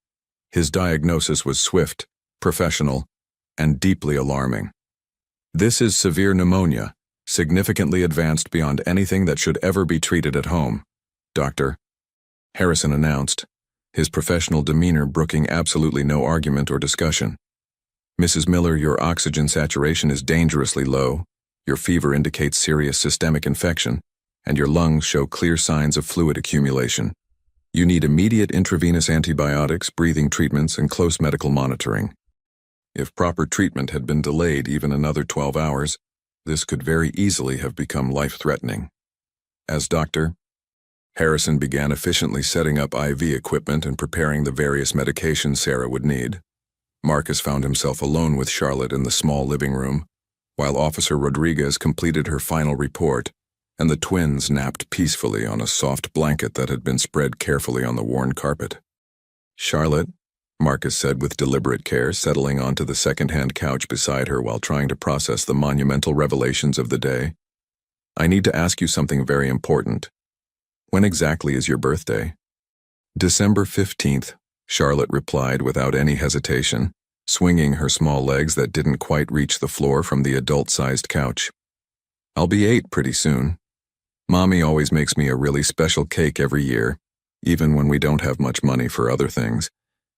his diagnosis was swift, professional, and deeply alarming. "This is severe pneumonia, significantly advanced beyond anything that should ever be treated at home," Dr. Harrison announced, his professional demeanor brooking absolutely no argument or discussion. "Mrs. Miller, your oxygen saturation is dangerously low, your fever indicates serious systemic infection, and your lungs show clear signs of fluid accumulation. You need immediate intravenous antibiotics, breathing treatments, and close medical monitoring. If proper treatment had been delayed even another 12 hours, This could very easily have become life-threatening. As doctor, Harrison began efficiently setting up IV equipment and preparing the various medications Sarah would need. Marcus found himself alone with Charlotte in the small living room, while Officer Rodriguez completed her final report, and the twins napped peacefully on a soft blanket that had been spread carefully on the worn carpet. "Charlotte," Marcus said with deliberate care, settling onto the second-hand couch beside her while trying to process the monumental revelations of the day, "I need to ask you something very important. When exactly is your birthday?" "December 15th, Charlotte replied without any hesitation, swinging her small legs that didn't quite reach the floor from the adult-sized couch. "I'll be 8 pretty soon. Mommy always makes me a really special cake every year, even when we don't have much money for other things,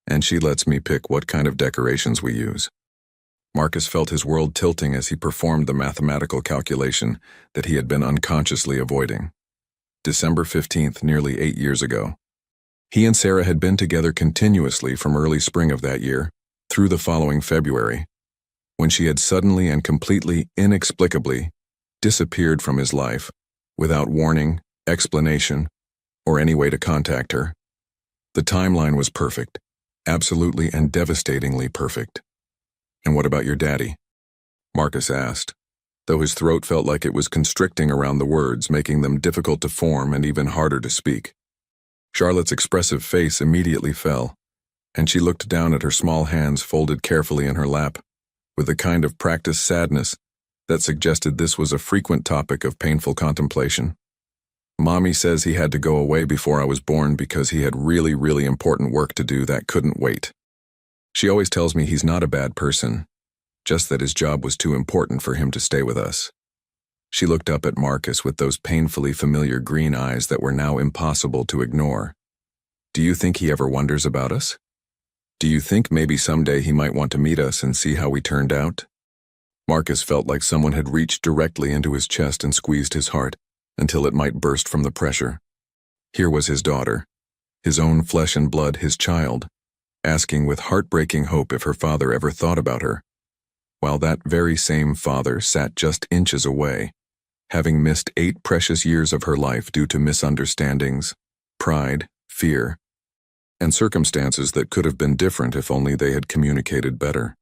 and she lets me pick what kind of decorations we use." Marcus felt his world tilting as he performed the mathematical calculation that he had been unconsciously avoiding. December 15th, nearly 8 years ago. He and Sarah had been together continuously from early spring of that year through the following February, when she had suddenly and completely inexplicably disappeared from his life without warning, explanation, or any way to contact her. The timeline was perfect, absolutely and devastatingly perfect. "And what about your daddy?" Marcus asked, though his throat felt like it was constricting around the words, making them difficult to form and even harder to speak. Charlotte's expressive face immediately fell, and she looked down at her small hands folded carefully in her lap, with a kind of practiced sadness that suggested this was a frequent topic of painful contemplation. "Mommy says he had to go away before I was born because he had really, really important work to do that couldn't wait. She always tells me he's not a bad person, just that his job was too important for him to stay with us." She looked up at Marcus with those painfully familiar green eyes that were now impossible to ignore. "Do you think he ever wonders about us? Do you think maybe someday he might want to meet us and see how we turned out?" Marcus felt like someone had reached directly into his chest and squeezed his heart until it might burst from the pressure. Here was his daughter, his own flesh and blood, his child, asking with heartbreaking hope if her father ever thought about her, while that very same father sat just inches away, having missed 8 precious years of her life due to misunderstandings, pride, fear, and circumstances that could have been different if only they had communicated better.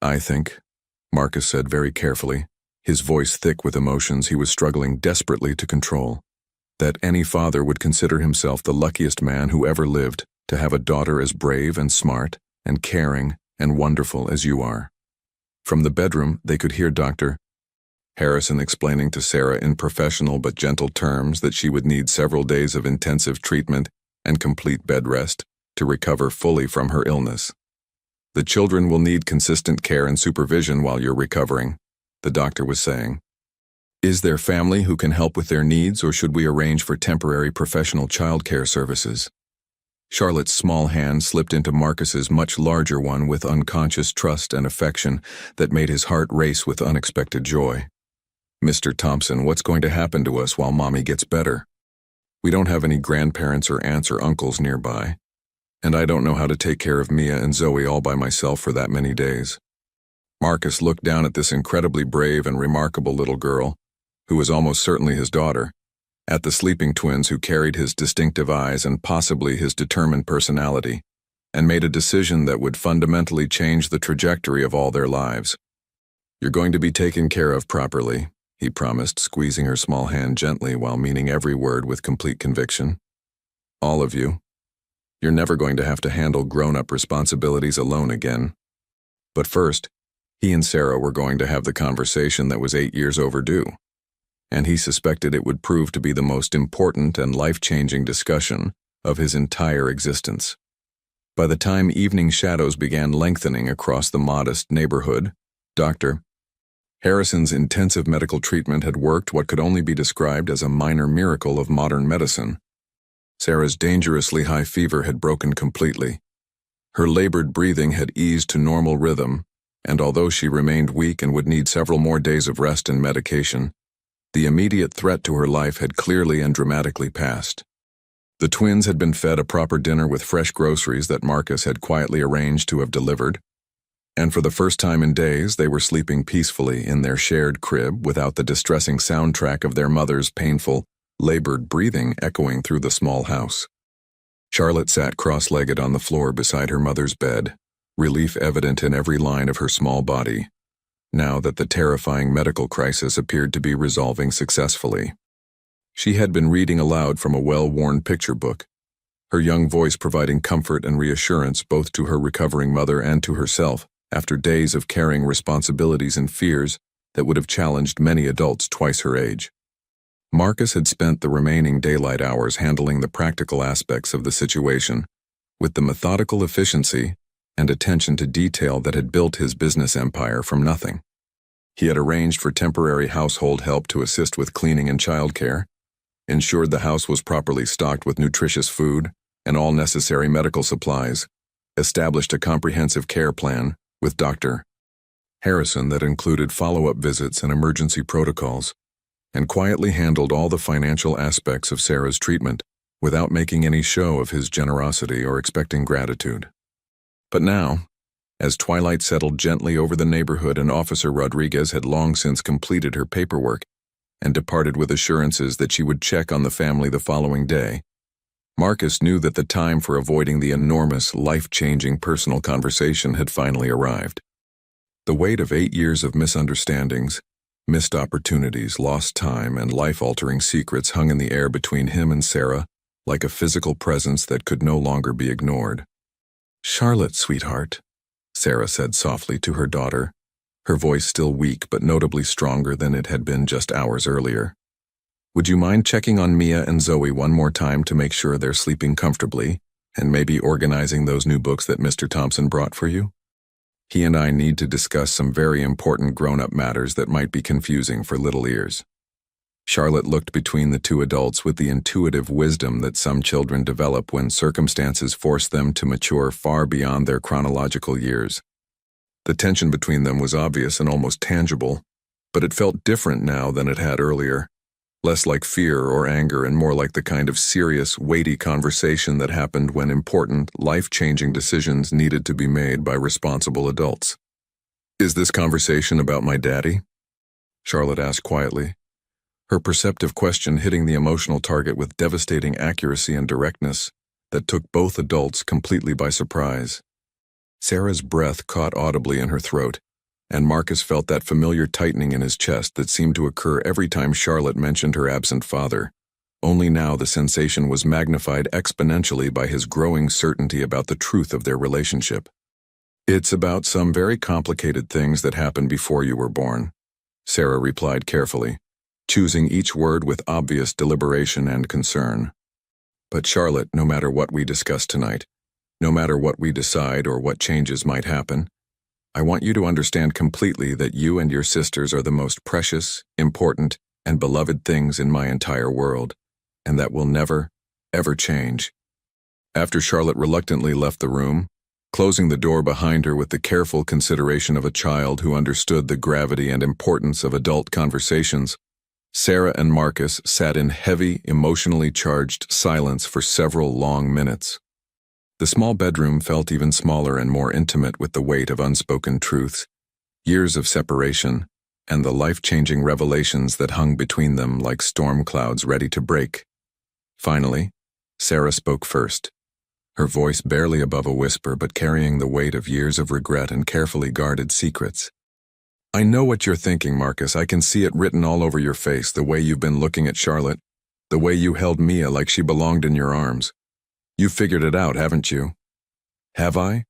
"I think," Marcus said very carefully, his voice thick with emotions he was struggling desperately to control, "that any father would consider himself the luckiest man who ever lived to have a daughter as brave and smart and caring and wonderful as you are." From the bedroom, they could hear Dr. Harrison explaining to Sarah in professional but gentle terms that she would need several days of intensive treatment and complete bed rest to recover fully from her illness. "The children will need consistent care and supervision while you're recovering," the doctor was saying. "Is there family who can help with their needs, or should we arrange for temporary professional childcare services?" Charlotte's small hand slipped into Marcus's much larger one with unconscious trust and affection that made his heart race with unexpected joy. "Mr. Thompson, what's going to happen to us while Mommy gets better? We don't have any grandparents or aunts or uncles nearby, and I don't know how to take care of Mia and Zoe all by myself for that many days." Marcus looked down at this incredibly brave and remarkable little girl, who was almost certainly his daughter, at the sleeping twins who carried his distinctive eyes and possibly his determined personality, and made a decision that would fundamentally change the trajectory of all their lives. "You're going to be taken care of properly," he promised, squeezing her small hand gently while meaning every word with complete conviction. "All of you. You're never going to have to handle grown-up responsibilities alone again." But first, he and Sarah were going to have the conversation that was 8 years overdue, and he suspected it would prove to be the most important and life-changing discussion of his entire existence. By the time evening shadows began lengthening across the modest neighborhood, Dr. Harrison's intensive medical treatment had worked what could only be described as a minor miracle of modern medicine. Sarah's dangerously high fever had broken completely. Her labored breathing had eased to normal rhythm, and although she remained weak and would need several more days of rest and medication, the immediate threat to her life had clearly and dramatically passed. The twins had been fed a proper dinner with fresh groceries that Marcus had quietly arranged to have delivered, And for the first time in days, they were sleeping peacefully in their shared crib without the distressing soundtrack of their mother's painful, labored breathing echoing through the small house. Charlotte sat cross-legged on the floor beside her mother's bed, relief evident in every line of her small body, now that the terrifying medical crisis appeared to be resolving successfully. She had been reading aloud from a well-worn picture book, her young voice providing comfort and reassurance both to her recovering mother and to herself after days of carrying responsibilities and fears that would have challenged many adults twice her age. Marcus had spent the remaining daylight hours handling the practical aspects of the situation, with the methodical efficiency and attention to detail that had built his business empire from nothing. He had arranged for temporary household help to assist with cleaning and childcare, ensured the house was properly stocked with nutritious food and all necessary medical supplies, established a comprehensive care plan with Dr. Harrison that included follow-up visits and emergency protocols, and quietly handled all the financial aspects of Sarah's treatment without making any show of his generosity or expecting gratitude. But now, as twilight settled gently over the neighborhood and Officer Rodriguez had long since completed her paperwork and departed with assurances that she would check on the family the following day, Marcus knew that the time for avoiding the enormous, life-changing personal conversation had finally arrived. The weight of 8 years of misunderstandings, missed opportunities, lost time, and life-altering secrets hung in the air between him and Sarah like a physical presence that could no longer be ignored. "Charlotte, sweetheart," Sarah said softly to her daughter, her voice still weak but notably stronger than it had been just hours earlier. "Would you mind checking on Mia and Zoe one more time to make sure they're sleeping comfortably, and maybe organizing those new books that Mr. Thompson brought for you? He and I need to discuss some very important grown-up matters that might be confusing for little ears." Charlotte looked between the two adults with the intuitive wisdom that some children develop when circumstances force them to mature far beyond their chronological years. The tension between them was obvious and almost tangible, but it felt different now than it had earlier, less like fear or anger and more like the kind of serious, weighty conversation that happened when important, life-changing decisions needed to be made by responsible adults. "Is this conversation about my daddy?" Charlotte asked quietly, her perceptive question hitting the emotional target with devastating accuracy and directness that took both adults completely by surprise. Sarah's breath caught audibly in her throat, and Marcus felt that familiar tightening in his chest that seemed to occur every time Charlotte mentioned her absent father. Only now the sensation was magnified exponentially by his growing certainty about the truth of their relationship. "It's about some very complicated things that happened before you were born," Sarah replied carefully, choosing each word with obvious deliberation and concern. "But Charlotte, no matter what we discuss tonight, no matter what we decide or what changes might happen, I want you to understand completely that you and your sisters are the most precious, important, and beloved things in my entire world, and that will never, ever change." After Charlotte reluctantly left the room, closing the door behind her with the careful consideration of a child who understood the gravity and importance of adult conversations, Sarah and Marcus sat in heavy, emotionally charged silence for several long minutes. The small bedroom felt even smaller and more intimate with the weight of unspoken truths, years of separation, and the life-changing revelations that hung between them like storm clouds ready to break. Finally, Sarah spoke first, her voice barely above a whisper but carrying the weight of years of regret and carefully guarded secrets. "I know what you're thinking, Marcus. I can see it written all over your face, the way you've been looking at Charlotte, the way you held Mia like she belonged in your arms. You've figured it out, haven't you?" "Have I?"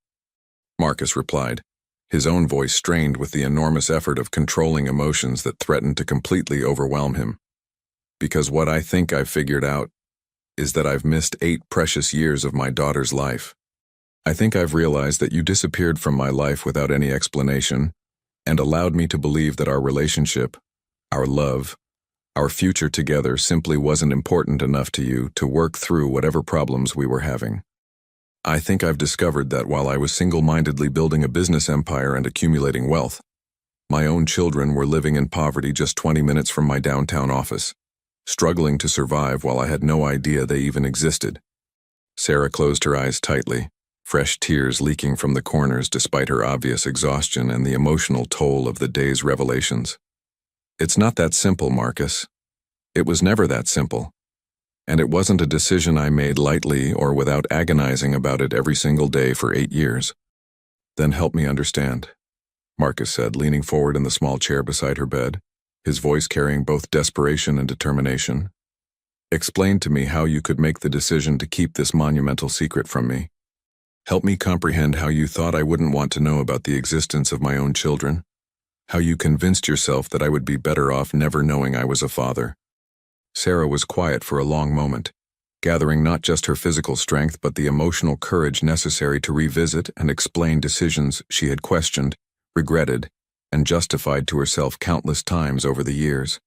Marcus replied, his own voice strained with the enormous effort of controlling emotions that threatened to completely overwhelm him. "Because what I think I've figured out is that I've missed 8 precious years of my daughter's life. I think I've realized that you disappeared from my life without any explanation and allowed me to believe that our relationship, our love, our future together simply wasn't important enough to you to work through whatever problems we were having. I think I've discovered that while I was single-mindedly building a business empire and accumulating wealth, my own children were living in poverty just 20 minutes from my downtown office, struggling to survive while I had no idea they even existed." Sarah closed her eyes tightly, fresh tears leaking from the corners despite her obvious exhaustion and the emotional toll of the day's revelations. It's not that simple, Marcus. It was never that simple. And it wasn't a decision I made lightly or without agonizing about it every single day for 8 years. Then help me understand, Marcus said, leaning forward in the small chair beside her bed, his voice carrying both desperation and determination. Explain to me how you could make the decision to keep this monumental secret from me. Help me comprehend how you thought I wouldn't want to know about the existence of my own children, how you convinced yourself that I would be better off never knowing I was a father. Sarah was quiet for a long moment, gathering not just her physical strength but the emotional courage necessary to revisit and explain decisions she had questioned, regretted, and justified to herself countless times over the years.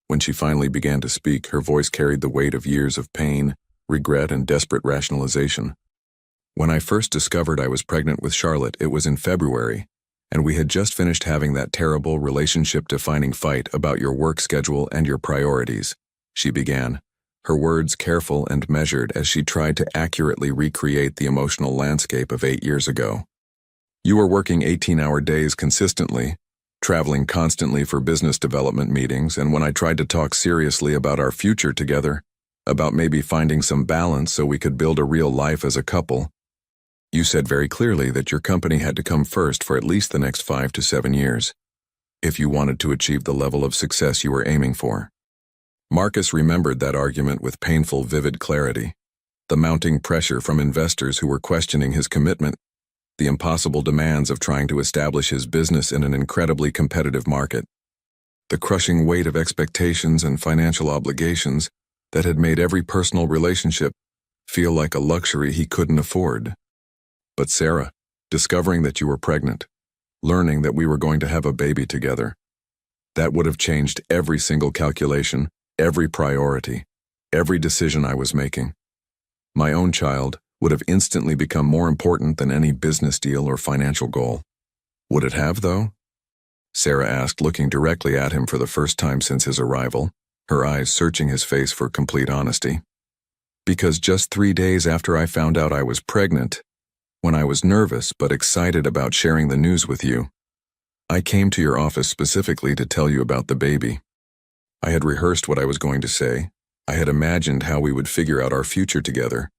When she finally began to speak, her voice carried the weight of years of pain, regret, and desperate rationalization. When I first discovered I was pregnant with Charlotte, it was in February, and we had just finished having that terrible relationship-defining fight about your work schedule and your priorities, she began, her words careful and measured as she tried to accurately recreate the emotional landscape of 8 years ago. You were working 18-hour days consistently, traveling constantly for business development meetings, and when I tried to talk seriously about our future together, about maybe finding some balance so we could build a real life as a couple, you said very clearly that your company had to come first for at least the next 5 to 7 years, if you wanted to achieve the level of success you were aiming for. Marcus remembered that argument with painful, vivid clarity. The mounting pressure from investors who were questioning his commitment, the impossible demands of trying to establish his business in an incredibly competitive market, the crushing weight of expectations and financial obligations that had made every personal relationship feel like a luxury he couldn't afford. But Sarah, discovering that you were pregnant, learning that we were going to have a baby together, that would have changed every single calculation, every priority, every decision I was making. My own child would have instantly become more important than any business deal or financial goal. Would it have, though? Sarah asked, looking directly at him for the first time since his arrival, her eyes searching his face for complete honesty. Because just 3 days after I found out I was pregnant, when I was nervous but excited about sharing the news with you, I came to your office specifically to tell you about the baby. I had rehearsed what I was going to say, I had imagined how we would figure out our future together,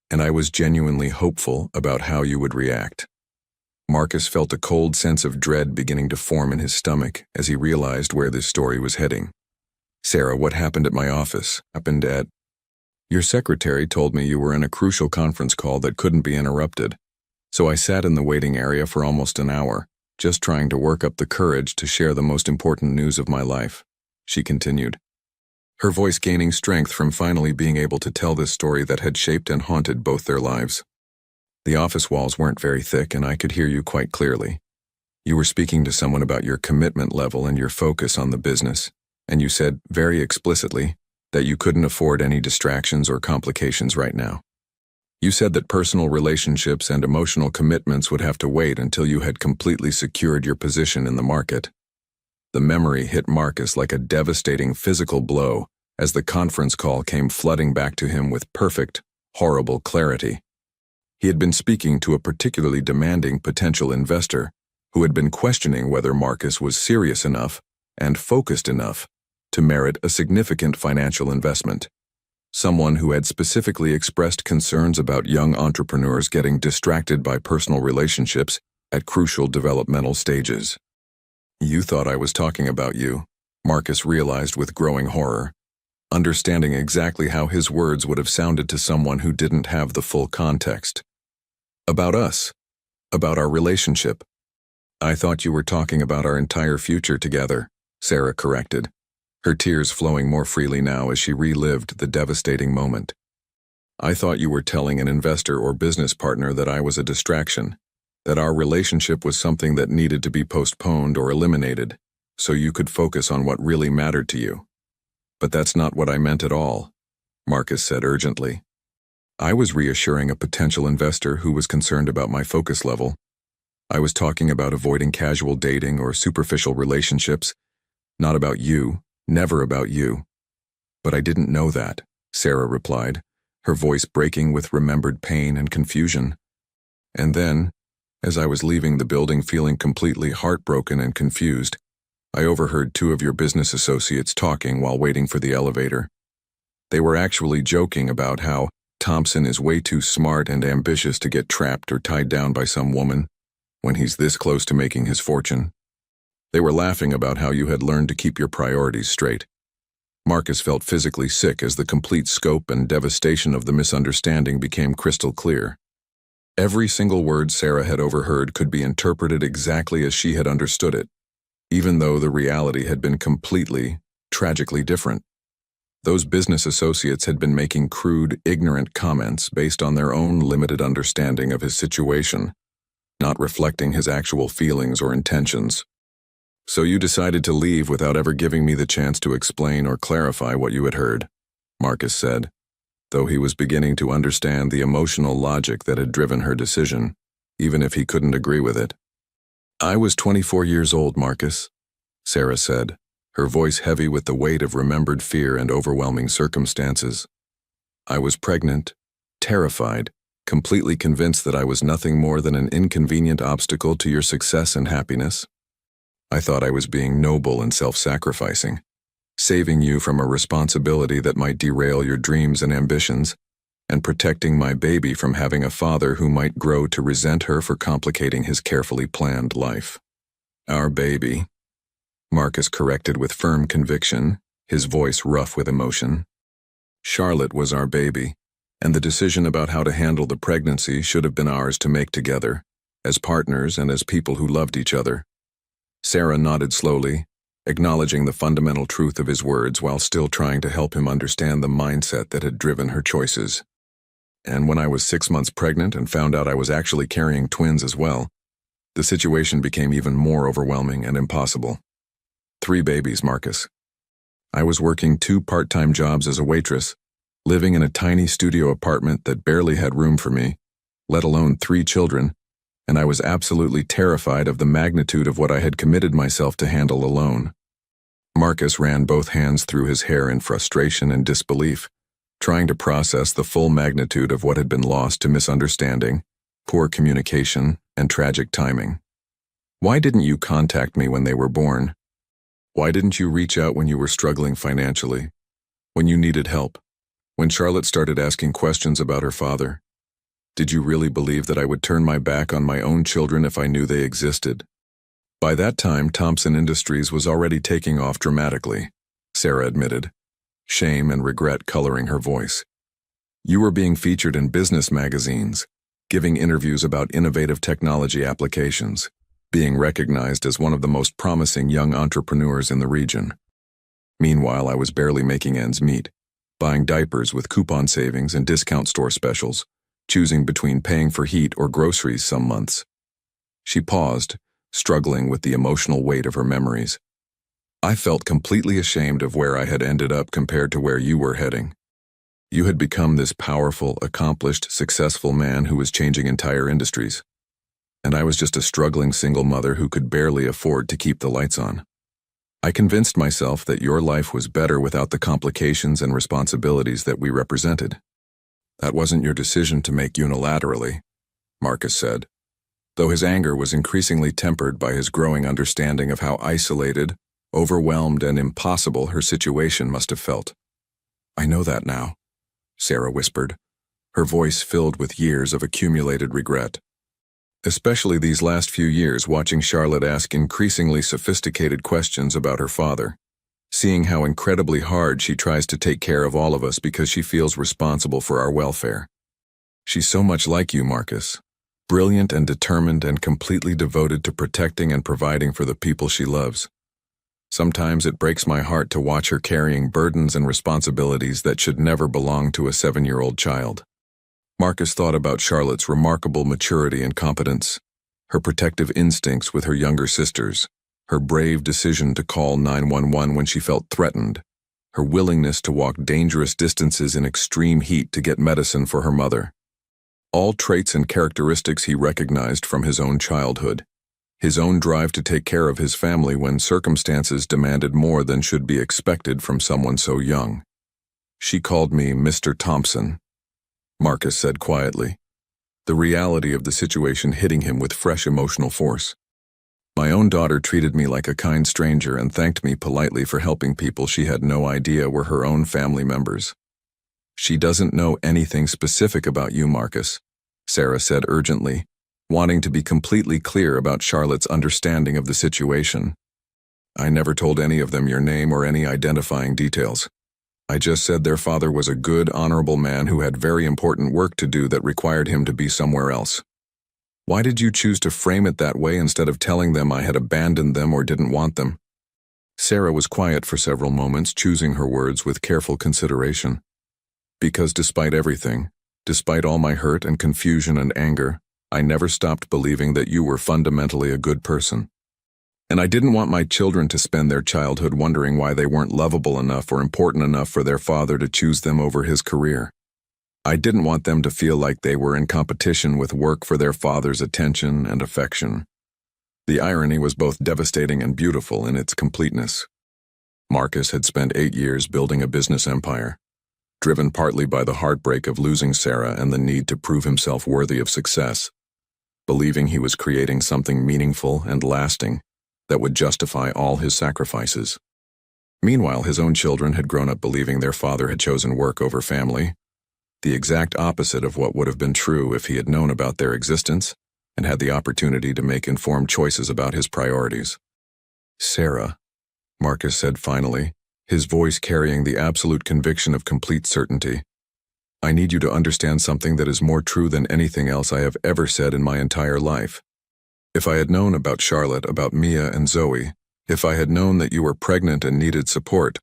and I was genuinely hopeful about how you would react. Marcus felt a cold sense of dread beginning to form in his stomach as he realized where this story was heading. Sarah, what happened at my office happened at... Your secretary told me you were in a crucial conference call that couldn't be interrupted, so I sat in the waiting area for almost an hour, just trying to work up the courage to share the most important news of my life, she continued, her voice gaining strength from finally being able to tell this story that had shaped and haunted both their lives. The office walls weren't very thick, and I could hear you quite clearly. You were speaking to someone about your commitment level and your focus on the business, and you said, very explicitly, that you couldn't afford any distractions or complications right now. You said that personal relationships and emotional commitments would have to wait until you had completely secured your position in the market. The memory hit Marcus like a devastating physical blow as the conference call came flooding back to him with perfect, horrible clarity. He had been speaking to a particularly demanding potential investor who had been questioning whether Marcus was serious enough and focused enough to merit a significant financial investment. Someone who had specifically expressed concerns about young entrepreneurs getting distracted by personal relationships at crucial developmental stages. You thought I was talking about you, Marcus realized with growing horror, understanding exactly how his words would have sounded to someone who didn't have the full context. About us, about our relationship. I thought you were talking about our entire future together, Sarah corrected, her tears flowing more freely now as she relived the devastating moment. I thought you were telling an investor or business partner that I was a distraction, that our relationship was something that needed to be postponed or eliminated, so you could focus on what really mattered to you. But that's not what I meant at all, Marcus said urgently. I was reassuring a potential investor who was concerned about my focus level. I was talking about avoiding casual dating or superficial relationships, not about you, never about you. But I didn't know that, Sarah replied, her voice breaking with remembered pain and confusion. And then, as I was leaving the building feeling completely heartbroken and confused, I overheard two of your business associates talking while waiting for the elevator. They were actually joking about how Thompson is way too smart and ambitious to get trapped or tied down by some woman when he's this close to making his fortune. They were laughing about how you had learned to keep your priorities straight. Marcus felt physically sick as the complete scope and devastation of the misunderstanding became crystal clear. Every single word Sarah had overheard could be interpreted exactly as she had understood it, even though the reality had been completely, tragically different. Those business associates had been making crude, ignorant comments based on their own limited understanding of his situation, not reflecting his actual feelings or intentions. So you decided to leave without ever giving me the chance to explain or clarify what you had heard, Marcus said, though he was beginning to understand the emotional logic that had driven her decision, even if he couldn't agree with it. I was 24 years old, Marcus, Sarah said, her voice heavy with the weight of remembered fear and overwhelming circumstances. I was pregnant, terrified, completely convinced that I was nothing more than an inconvenient obstacle to your success and happiness. I thought I was being noble and self-sacrificing, saving you from a responsibility that might derail your dreams and ambitions, and protecting my baby from having a father who might grow to resent her for complicating his carefully planned life. Our baby, Marcus corrected with firm conviction, his voice rough with emotion. Charlotte was our baby, and the decision about how to handle the pregnancy should have been ours to make together, as partners and as people who loved each other. Sarah nodded slowly, acknowledging the fundamental truth of his words while still trying to help him understand the mindset that had driven her choices. And when I was 6 months pregnant and found out I was actually carrying twins as well, the situation became even more overwhelming and impossible. 3 babies, Marcus. I was working 2 part-time jobs as a waitress, living in a tiny studio apartment that barely had room for me, let alone 3 children, and I was absolutely terrified of the magnitude of what I had committed myself to handle alone. Marcus ran both hands through his hair in frustration and disbelief, trying to process the full magnitude of what had been lost to misunderstanding, poor communication, and tragic timing. Why didn't you contact me when they were born? Why didn't you reach out when you were struggling financially, when you needed help, when Charlotte started asking questions about her father? Did you really believe that I would turn my back on my own children if I knew they existed? By that time, Thompson Industries was already taking off dramatically, Sarah admitted, shame and regret coloring her voice. You were being featured in business magazines, giving interviews about innovative technology applications, being recognized as one of the most promising young entrepreneurs in the region. Meanwhile, I was barely making ends meet, buying diapers with coupon savings and discount store specials, choosing between paying for heat or groceries some months. She paused, struggling with the emotional weight of her memories. I felt completely ashamed of where I had ended up compared to where you were heading. You had become this powerful, accomplished, successful man who was changing entire industries. And I was just a struggling single mother who could barely afford to keep the lights on. I convinced myself that your life was better without the complications and responsibilities that we represented. That wasn't your decision to make unilaterally, Marcus said, though his anger was increasingly tempered by his growing understanding of how isolated, overwhelmed, and impossible her situation must have felt. I know that now, Sarah whispered, her voice filled with years of accumulated regret. Especially these last few years watching Charlotte ask increasingly sophisticated questions about her father, seeing how incredibly hard she tries to take care of all of us because she feels responsible for our welfare. She's so much like you, Marcus, brilliant and determined and completely devoted to protecting and providing for the people she loves. Sometimes it breaks my heart to watch her carrying burdens and responsibilities that should never belong to a 7-year-old child. Marcus thought about Charlotte's remarkable maturity and competence, her protective instincts with her younger sisters, her brave decision to call 911 when she felt threatened, her willingness to walk dangerous distances in extreme heat to get medicine for her mother. All traits and characteristics he recognized from his own childhood, his own drive to take care of his family when circumstances demanded more than should be expected from someone so young. She called me Mr. Thompson, Marcus said quietly. the reality of the situation hitting him with fresh emotional force. My own daughter treated me like a kind stranger and thanked me politely for helping people she had no idea were her own family members. She doesn't know anything specific about you, Marcus, Sarah said urgently, wanting to be completely clear about Charlotte's understanding of the situation. I never told any of them your name or any identifying details. I just said their father was a good, honorable man who had very important work to do that required him to be somewhere else. Why did you choose to frame it that way instead of telling them I had abandoned them or didn't want them? Sarah was quiet for several moments, choosing her words with careful consideration. Because despite everything, despite all my hurt and confusion and anger, I never stopped believing that you were fundamentally a good person. And I didn't want my children to spend their childhood wondering why they weren't lovable enough or important enough for their father to choose them over his career. I didn't want them to feel like they were in competition with work for their father's attention and affection. The irony was both devastating and beautiful in its completeness. Marcus had spent 8 years building a business empire, driven partly by the heartbreak of losing Sarah and the need to prove himself worthy of success, believing he was creating something meaningful and lasting that would justify all his sacrifices. Meanwhile, his own children had grown up believing their father had chosen work over family, the exact opposite of what would have been true if he had known about their existence and had the opportunity to make informed choices about his priorities. Sarah, Marcus said finally, his voice carrying the absolute conviction of complete certainty. I need you to understand something that is more true than anything else I have ever said in my entire life. If I had known about Charlotte, about Mia and Zoe, if I had known that you were pregnant and needed support,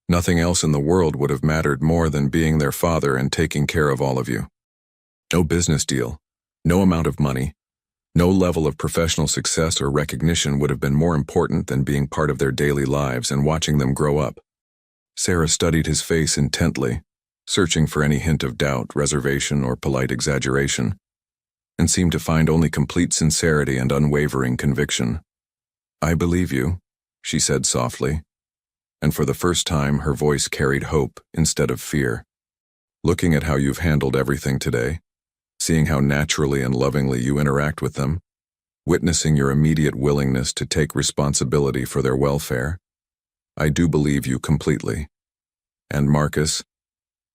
nothing else in the world would have mattered more than being their father and taking care of all of you. No business deal, no amount of money, no level of professional success or recognition would have been more important than being part of their daily lives and watching them grow up. Sarah studied his face intently, searching for any hint of doubt, reservation, or polite exaggeration, and seemed to find only complete sincerity and unwavering conviction. I believe you, she said softly, and for the first time her voice carried hope instead of fear. Looking at how you've handled everything today, seeing how naturally and lovingly you interact with them, witnessing your immediate willingness to take responsibility for their welfare, I do believe you completely. And Marcus,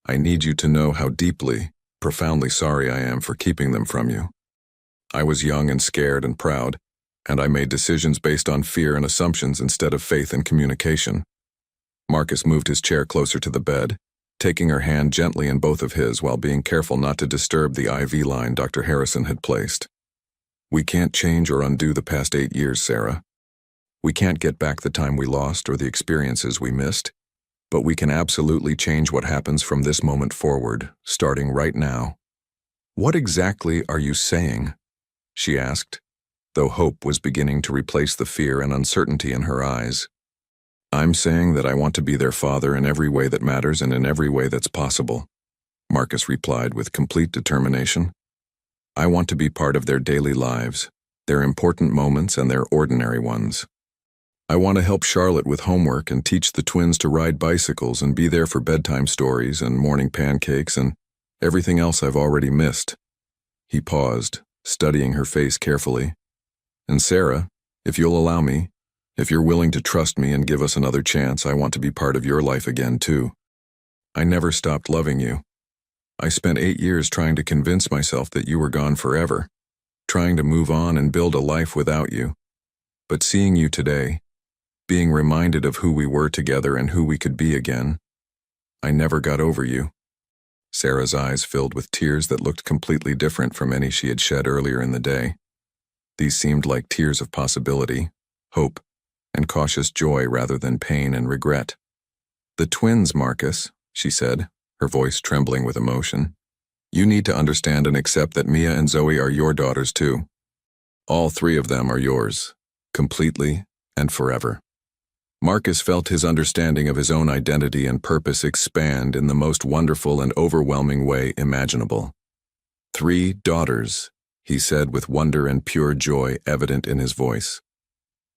I need you to know how deeply, profoundly sorry I am for keeping them from you. I was young and scared and proud, and I made decisions based on fear and assumptions instead of faith and communication. Marcus moved his chair closer to the bed, taking her hand gently in both of his while being careful not to disturb the IV line Dr. Harrison had placed. We can't change or undo the past 8 years, Sarah. We can't get back the time we lost or the experiences we missed, but we can absolutely change what happens from this moment forward, starting right now. What exactly are you saying? She asked, though hope was beginning to replace the fear and uncertainty in her eyes. I'm saying that I want to be their father in every way that matters and in every way that's possible, Marcus replied with complete determination. I want to be part of their daily lives, their important moments and their ordinary ones. I want to help Charlotte with homework and teach the twins to ride bicycles and be there for bedtime stories and morning pancakes and everything else I've already missed. He paused, studying her face carefully. And Sarah, if you'll allow me, if you're willing to trust me and give us another chance, I want to be part of your life again, too. I never stopped loving you. I spent 8 years trying to convince myself that you were gone forever, trying to move on and build a life without you. But seeing you today, being reminded of who we were together and who we could be again, I never got over you. Sarah's eyes filled with tears that looked completely different from any she had shed earlier in the day. These seemed like tears of possibility, hope, and cautious joy rather than pain and regret. The twins, Marcus, she said, her voice trembling with emotion. You need to understand and accept that Mia and Zoe are your daughters too. All 3 of them are yours, completely and forever. Marcus felt his understanding of his own identity and purpose expand in the most wonderful and overwhelming way imaginable. 3 daughters, he said with wonder and pure joy evident in his voice.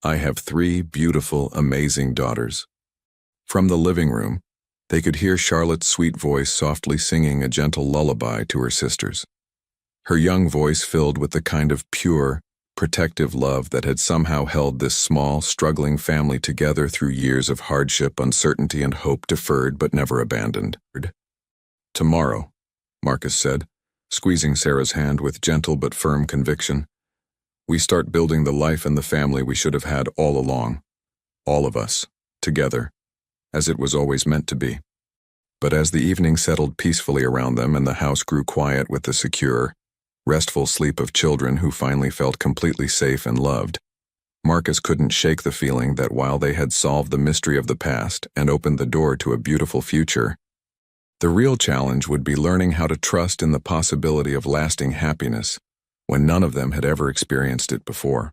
I have 3 beautiful, amazing daughters. From the living room, they could hear Charlotte's sweet voice softly singing a gentle lullaby to her sisters. her young voice filled with the kind of pure, protective love that had somehow held this small, struggling family together through years of hardship, uncertainty, and hope deferred but never abandoned. "Tomorrow," Marcus said, squeezing Sarah's hand with gentle but firm conviction, "we start building the life and the family we should have had all along. All of us, together, as it was always meant to be." But as the evening settled peacefully around them and the house grew quiet with the secure, restful sleep of children who finally felt completely safe and loved, Marcus couldn't shake the feeling that while they had solved the mystery of the past and opened the door to a beautiful future, the real challenge would be learning how to trust in the possibility of lasting happiness when none of them had ever experienced it before.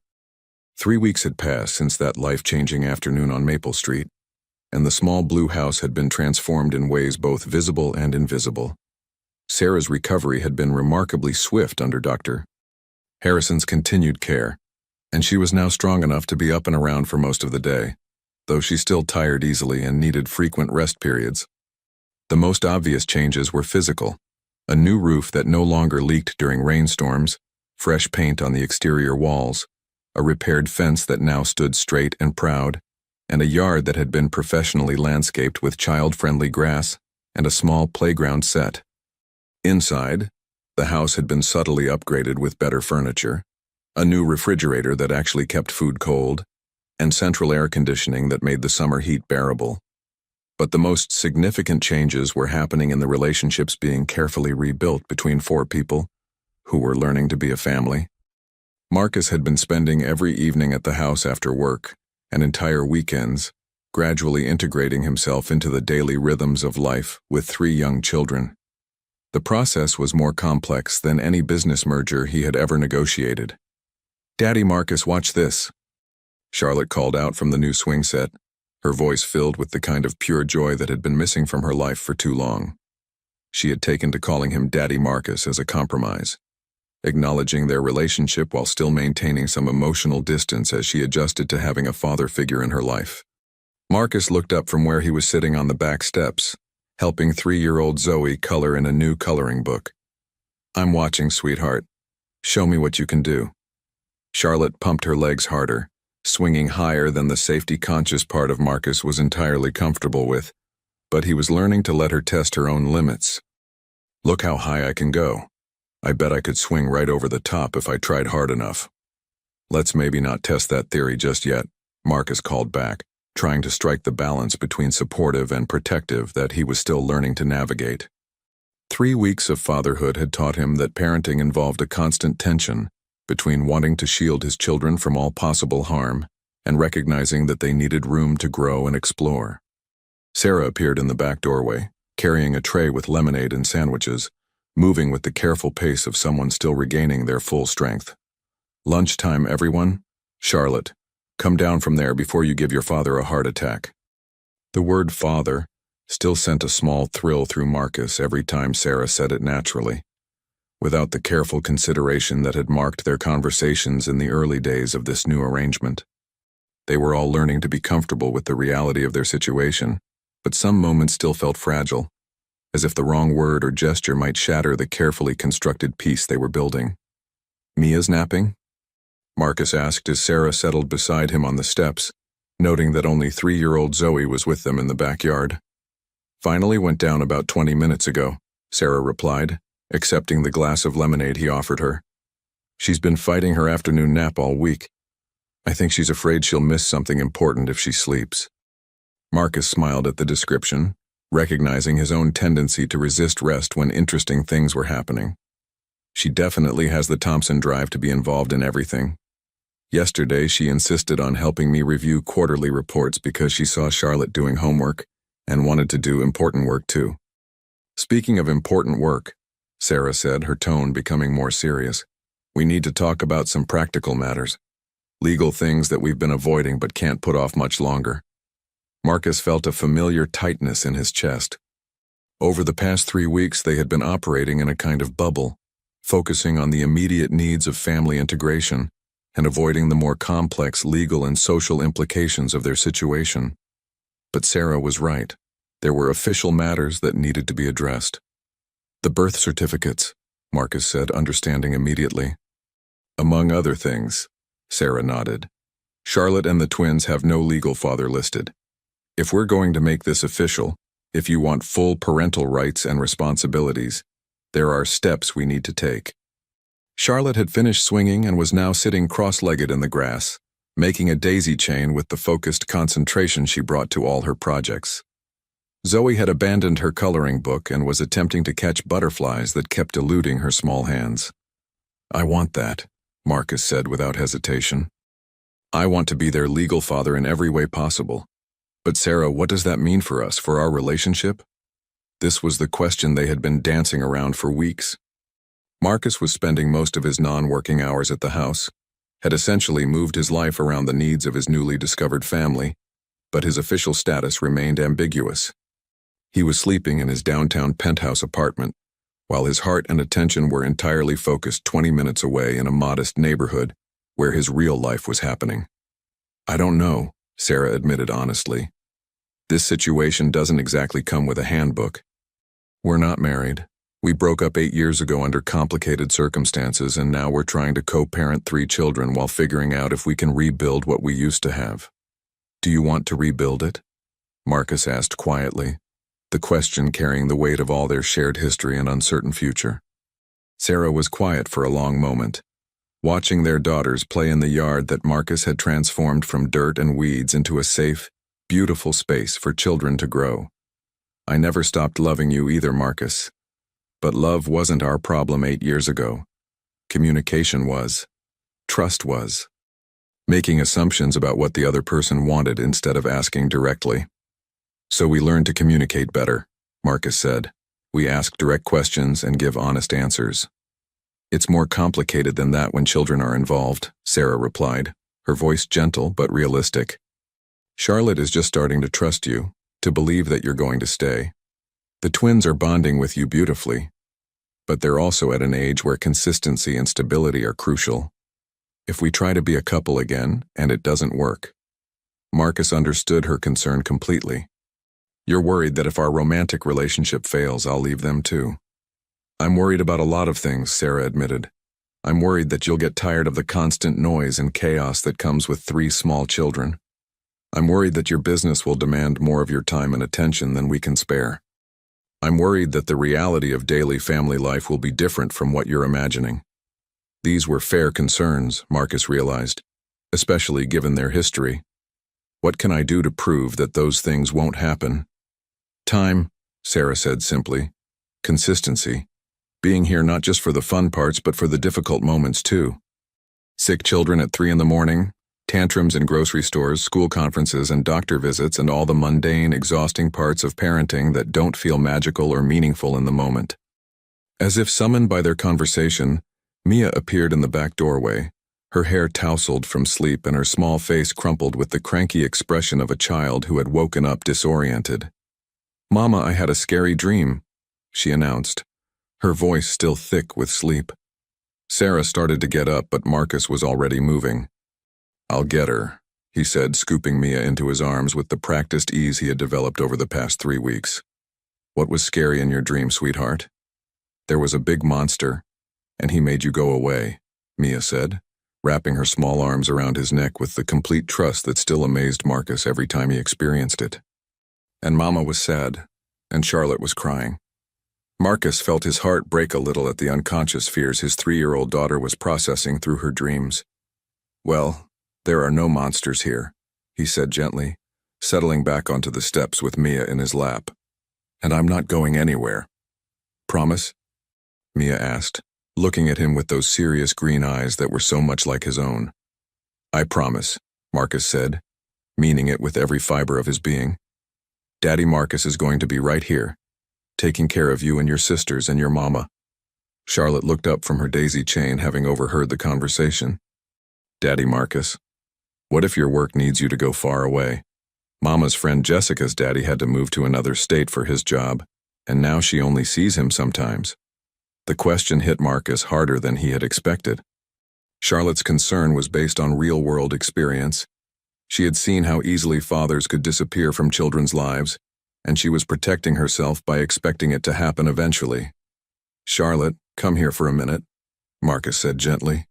3 weeks had passed since that life-changing afternoon on Maple Street, and the small blue house had been transformed in ways both visible and invisible. Sarah's recovery had been remarkably swift under Dr. Harrison's continued care, and she was now strong enough to be up and around for most of the day, though she still tired easily and needed frequent rest periods. The most obvious changes were physical: a new roof that no longer leaked during rainstorms, fresh paint on the exterior walls, a repaired fence that now stood straight and proud, and a yard that had been professionally landscaped with child-friendly grass and a small playground set. Inside, the house had been subtly upgraded with better furniture, a new refrigerator that actually kept food cold, and central air conditioning that made the summer heat bearable. But the most significant changes were happening in the relationships being carefully rebuilt between 4 people who were learning to be a family. Marcus had been spending every evening at the house after work, and entire weekends, gradually integrating himself into the daily rhythms of life with 3 young children. The process was more complex than any business merger he had ever negotiated. "Daddy Marcus, watch this," Charlotte called out from the new swing set, her voice filled with the kind of pure joy that had been missing from her life for too long. She had taken to calling him Daddy Marcus as a compromise, acknowledging their relationship while still maintaining some emotional distance as she adjusted to having a father figure in her life. Marcus looked up from where he was sitting on the back steps, helping 3-year-old Zoe color in a new coloring book. "I'm watching, sweetheart. Show me what you can do." Charlotte pumped her legs harder, swinging higher than the safety-conscious part of Marcus was entirely comfortable with, but he was learning to let her test her own limits. "Look how high I can go. I bet I could swing right over the top if I tried hard enough." "Let's maybe not test that theory just yet," Marcus called back, trying to strike the balance between supportive and protective that he was still learning to navigate. 3 weeks of fatherhood had taught him that parenting involved a constant tension between wanting to shield his children from all possible harm and recognizing that they needed room to grow and explore. Sarah appeared in the back doorway, carrying a tray with lemonade and sandwiches, moving with the careful pace of someone still regaining their full strength. "Lunchtime, everyone. Charlotte, come down from there before you give your father a heart attack." The word father still sent a small thrill through Marcus every time Sarah said it naturally, without the careful consideration that had marked their conversations in the early days of this new arrangement. They were all learning to be comfortable with the reality of their situation, but some moments still felt fragile, as if the wrong word or gesture might shatter the carefully constructed peace they were building. "Mia's napping?" Marcus asked as Sarah settled beside him on the steps, noting that only 3-year-old Zoe was with them in the backyard. "Finally went down about 20 minutes ago," Sarah replied, accepting the glass of lemonade he offered her. "She's been fighting her afternoon nap all week. I think she's afraid she'll miss something important if she sleeps." Marcus smiled at the description, recognizing his own tendency to resist rest when interesting things were happening. "She definitely has the Thompson drive to be involved in everything. Yesterday, she insisted on helping me review quarterly reports because she saw Charlotte doing homework and wanted to do important work too." "Speaking of important work," Sarah said, her tone becoming more serious, "we need to talk about some practical matters. Legal things that we've been avoiding but can't put off much longer." Marcus felt a familiar tightness in his chest. Over the past 3 weeks, they had been operating in a kind of bubble, focusing on the immediate needs of family integration and avoiding the more complex legal and social implications of their situation. But Sarah was right. There were official matters that needed to be addressed. The birth certificates. Marcus said, understanding immediately. Among other things, Sarah nodded. Charlotte and the twins have no legal father listed. If we're going to make this official, if you want full parental rights and responsibilities, there are steps we need to take. Charlotte had finished swinging and was now sitting cross-legged in the grass, making a daisy chain with the focused concentration she brought to all her projects. Zoe had abandoned her coloring book and was attempting to catch butterflies that kept eluding her small hands. I want that, Marcus said without hesitation. I want to be their legal father in every way possible. But Sarah, what does that mean for us, for our relationship? This was the question they had been dancing around for weeks. Marcus was spending most of his non-working hours at the house, had essentially moved his life around the needs of his newly discovered family, but his official status remained ambiguous. He was sleeping in his downtown penthouse apartment, while his heart and attention were entirely focused 20 minutes away in a modest neighborhood where his real life was happening. I don't know, Sarah admitted honestly. This situation doesn't exactly come with a handbook. We're not married. We broke up 8 years ago under complicated circumstances, and now we're trying to co-parent 3 children while figuring out if we can rebuild what we used to have. Do you want to rebuild it? Marcus asked quietly, the question carrying the weight of all their shared history and uncertain future. Sarah was quiet for a long moment, watching their daughters play in the yard that Marcus had transformed from dirt and weeds into a safe, beautiful space for children to grow. I never stopped loving you either, Marcus. But love wasn't our problem 8 years ago. Communication was. Trust was. Making assumptions about what the other person wanted instead of asking directly. So we learned to communicate better, Marcus said. We ask direct questions and give honest answers. It's more complicated than that when children are involved, Sarah replied, her voice gentle but realistic. Charlotte is just starting to trust you, to believe that you're going to stay. The twins are bonding with you beautifully, but they're also at an age where consistency and stability are crucial. If we try to be a couple again, and it doesn't work. Marcus understood her concern completely. You're worried that if our romantic relationship fails, I'll leave them too. I'm worried about a lot of things, Sarah admitted. I'm worried that you'll get tired of the constant noise and chaos that comes with 3 small children. I'm worried that your business will demand more of your time and attention than we can spare. I'm worried that the reality of daily family life will be different from what you're imagining. These were fair concerns, Marcus realized, especially given their history. What can I do to prove that those things won't happen? Time, Sarah said simply. Consistency. Being here not just for the fun parts but for the difficult moments too. Sick children at 3 in the morning, tantrums in grocery stores, school conferences, and doctor visits, and all the mundane, exhausting parts of parenting that don't feel magical or meaningful in the moment. As if summoned by their conversation, Mia appeared in the back doorway, her hair tousled from sleep and her small face crumpled with the cranky expression of a child who had woken up disoriented. "Mama, I had a scary dream," she announced, her voice still thick with sleep. Sarah started to get up, but Marcus was already moving. "I'll get her," he said, scooping Mia into his arms with the practiced ease he had developed over the past 3 weeks. "What was scary in your dream, sweetheart?" "There was a big monster, and he made you go away," Mia said, wrapping her small arms around his neck with the complete trust that still amazed Marcus every time he experienced it. "And Mama was sad, and Charlotte was crying." Marcus felt his heart break a little at the unconscious fears his 3-year-old daughter was processing through her dreams. "Well, there are no monsters here," he said gently, settling back onto the steps with Mia in his lap. "And I'm not going anywhere." "Promise?" Mia asked, looking at him with those serious green eyes that were so much like his own. "I promise," Marcus said, meaning it with every fiber of his being. "Daddy Marcus is going to be right here, taking care of you and your sisters and your mama." Charlotte looked up from her daisy chain, having overheard the conversation. "Daddy Marcus? What if your work needs you to go far away? Mama's friend Jessica's daddy had to move to another state for his job, and now she only sees him sometimes." The question hit Marcus harder than he had expected. Charlotte's concern was based on real-world experience. She had seen how easily fathers could disappear from children's lives, and she was protecting herself by expecting it to happen eventually. Charlotte, Come here for a minute, Marcus said gently.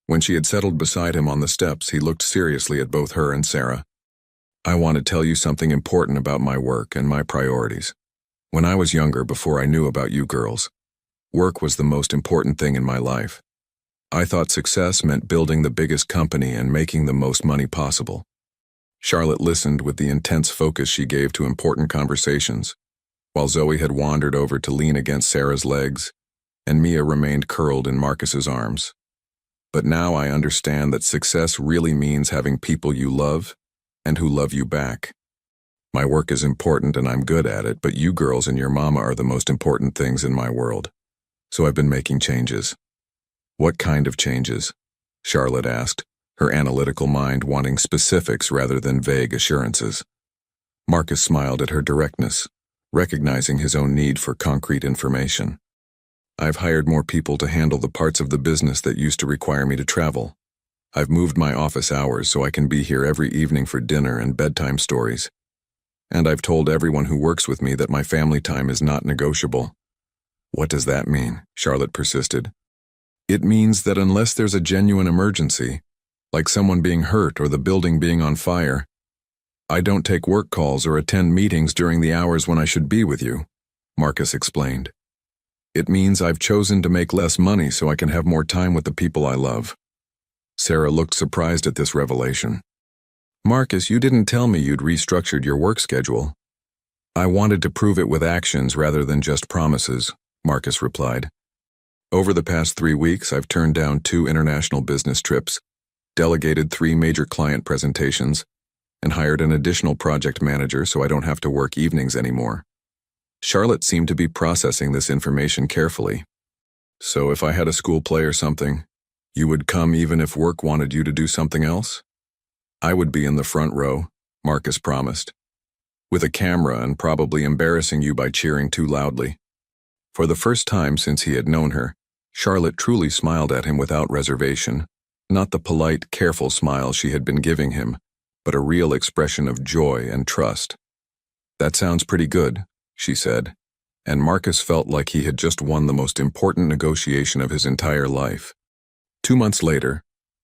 When she had settled beside him on the steps, he looked seriously at both her and Sarah. I want to tell you something important about my work and my priorities. When I was younger, before I knew about you girls, work was the most important thing in my life. I thought success meant building the biggest company and making the most money possible. Charlotte listened with the intense focus she gave to important conversations, while Zoe had wandered over to lean against Sarah's legs, and Mia remained curled in Marcus's arms. But now I understand that success really means having people you love and who love you back. My work is important and I'm good at it, but you girls and your mama are the most important things in my world. So I've been making changes. What kind of changes? Charlotte asked, her analytical mind wanting specifics rather than vague assurances. Marcus smiled at her directness, recognizing his own need for concrete information. I've hired more people to handle the parts of the business that used to require me to travel. I've moved my office hours so I can be here every evening for dinner and bedtime stories. And I've told everyone who works with me that my family time is not negotiable. What does that mean? Charlotte persisted. It means that unless there's a genuine emergency, like someone being hurt or the building being on fire, I don't take work calls or attend meetings during the hours when I should be with you, Marcus explained. It means I've chosen to make less money so I can have more time with the people I love. Sarah looked surprised at this revelation. Marcus, you didn't tell me you'd restructured your work schedule. I wanted to prove it with actions rather than just promises, Marcus replied. Over the past 3 weeks, I've turned down 2 international business trips, delegated 3 major client presentations, and hired an additional project manager so I don't have to work evenings anymore. Charlotte seemed to be processing this information carefully. So if I had a school play or something, you would come even if work wanted you to do something else? I would be in the front row, Marcus promised, with a camera and probably embarrassing you by cheering too loudly. For the first time since he had known her, Charlotte truly smiled at him without reservation, not the polite, careful smile she had been giving him, but a real expression of joy and trust. That sounds pretty good, she said, and Marcus felt like he had just won the most important negotiation of his entire life. 2 months later,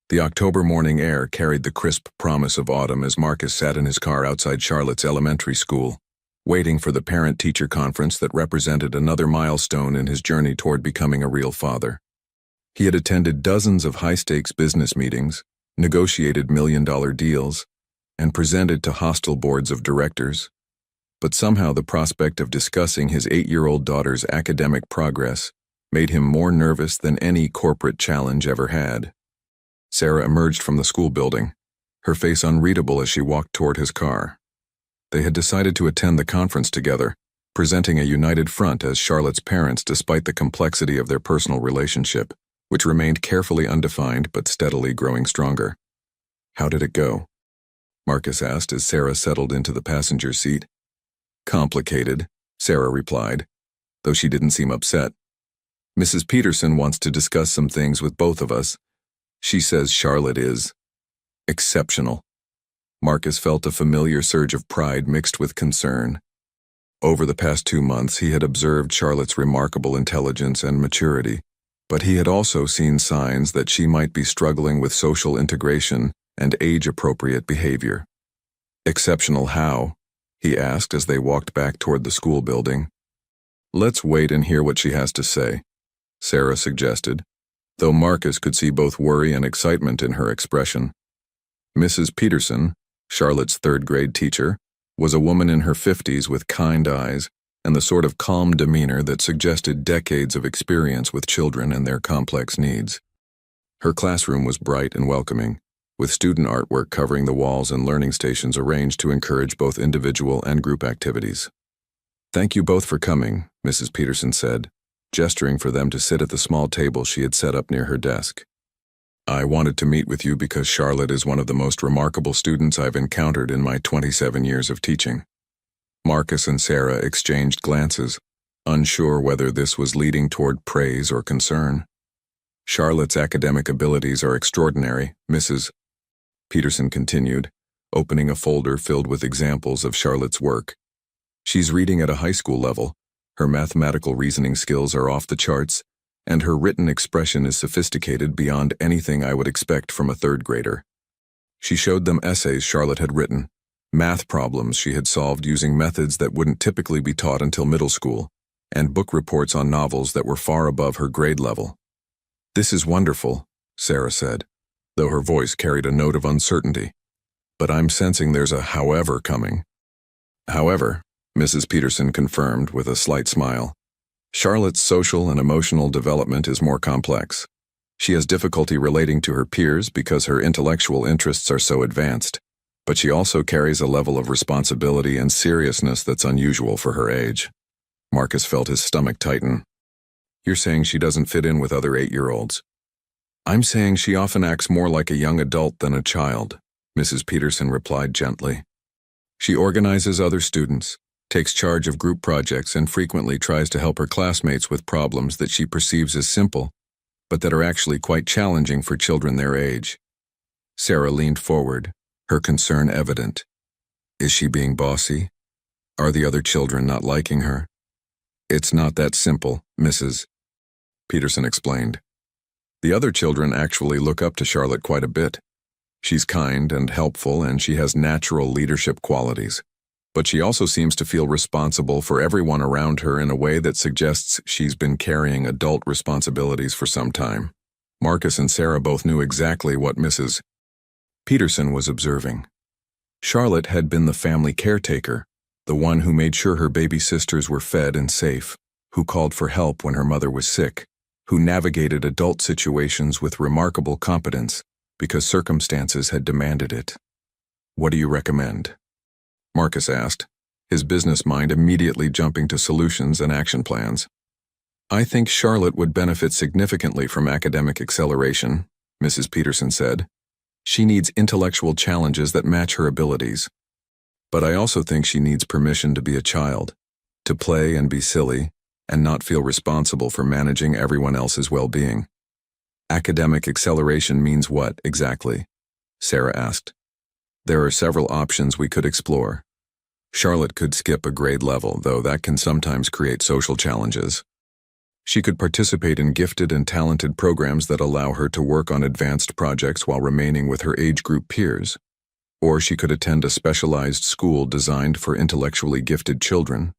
the October morning air carried the crisp promise of autumn as Marcus sat in his car outside Charlotte's elementary school, waiting for the parent-teacher conference that represented another milestone in his journey toward becoming a real father. He had attended dozens of high-stakes business meetings, negotiated million-dollar deals, and presented to hostile boards of directors. But somehow the prospect of discussing his 8-year-old daughter's academic progress made him more nervous than any corporate challenge ever had. Sarah emerged from the school building, her face unreadable as she walked toward his car. They had decided to attend the conference together, presenting a united front as Charlotte's parents despite the complexity of their personal relationship, which remained carefully undefined but steadily growing stronger. How did it go? Marcus asked as Sarah settled into the passenger seat. Complicated, Sarah replied, though she didn't seem upset. Mrs. Peterson wants to discuss some things with both of us. She says Charlotte is exceptional. Marcus felt a familiar surge of pride mixed with concern. Over the past 2 months, he had observed Charlotte's remarkable intelligence and maturity, but he had also seen signs that she might be struggling with social integration and age-appropriate behavior. Exceptional how? He asked as they walked back toward the school building. Let's wait and hear what she has to say, Sarah suggested, though Marcus could see both worry and excitement in her expression. Mrs. Peterson, Charlotte's 3rd-grade teacher, was a woman in her 50s with kind eyes and the sort of calm demeanor that suggested decades of experience with children and their complex needs. Her classroom was bright and welcoming, with student artwork covering the walls and learning stations arranged to encourage both individual and group activities. Thank you both for coming, Mrs. Peterson said, gesturing for them to sit at the small table she had set up near her desk. I wanted to meet with you because Charlotte is one of the most remarkable students I've encountered in my 27 years of teaching. Marcus and Sarah exchanged glances, unsure whether this was leading toward praise or concern. Charlotte's academic abilities are extraordinary, Mrs. Peterson continued, opening a folder filled with examples of Charlotte's work. She's reading at a high school level, her mathematical reasoning skills are off the charts, and her written expression is sophisticated beyond anything I would expect from a third grader. She showed them essays Charlotte had written, math problems she had solved using methods that wouldn't typically be taught until middle school, and book reports on novels that were far above her grade level. "This is wonderful," Sarah said, though her voice carried a note of uncertainty. "But I'm sensing there's a however coming." "However," Mrs. Peterson confirmed with a slight smile, "Charlotte's social and emotional development is more complex. She has difficulty relating to her peers because her intellectual interests are so advanced, but she also carries a level of responsibility and seriousness that's unusual for her age." Marcus felt his stomach tighten. "You're saying she doesn't fit in with other 8-year-olds?" "I'm saying she often acts more like a young adult than a child," Mrs. Peterson replied gently. "She organizes other students, takes charge of group projects, and frequently tries to help her classmates with problems that she perceives as simple, but that are actually quite challenging for children their age." Sarah leaned forward, her concern evident. "Is she being bossy? Are the other children not liking her?" "It's not that simple, Mrs. Peterson explained. "The other children actually look up to Charlotte quite a bit. She's kind and helpful, and she has natural leadership qualities. But she also seems to feel responsible for everyone around her in a way that suggests she's been carrying adult responsibilities for some time." Marcus and Sarah both knew exactly what Mrs. Peterson was observing. Charlotte had been the family caretaker, the one who made sure her baby sisters were fed and safe, who called for help when her mother was sick, who navigated adult situations with remarkable competence because circumstances had demanded it. "What do you recommend?" Marcus asked, his business mind immediately jumping to solutions and action plans. "I think Charlotte would benefit significantly from academic acceleration," Mrs. Peterson said. "She needs intellectual challenges that match her abilities. But I also think she needs permission to be a child, to play and be silly, and not feel responsible for managing everyone else's well-being." "Academic acceleration means what, exactly?" Sarah asked. "There are several options we could explore. Charlotte could skip a grade level, though that can sometimes create social challenges. She could participate in gifted and talented programs that allow her to work on advanced projects while remaining with her age group peers. Or she could attend a specialized school designed for intellectually gifted children."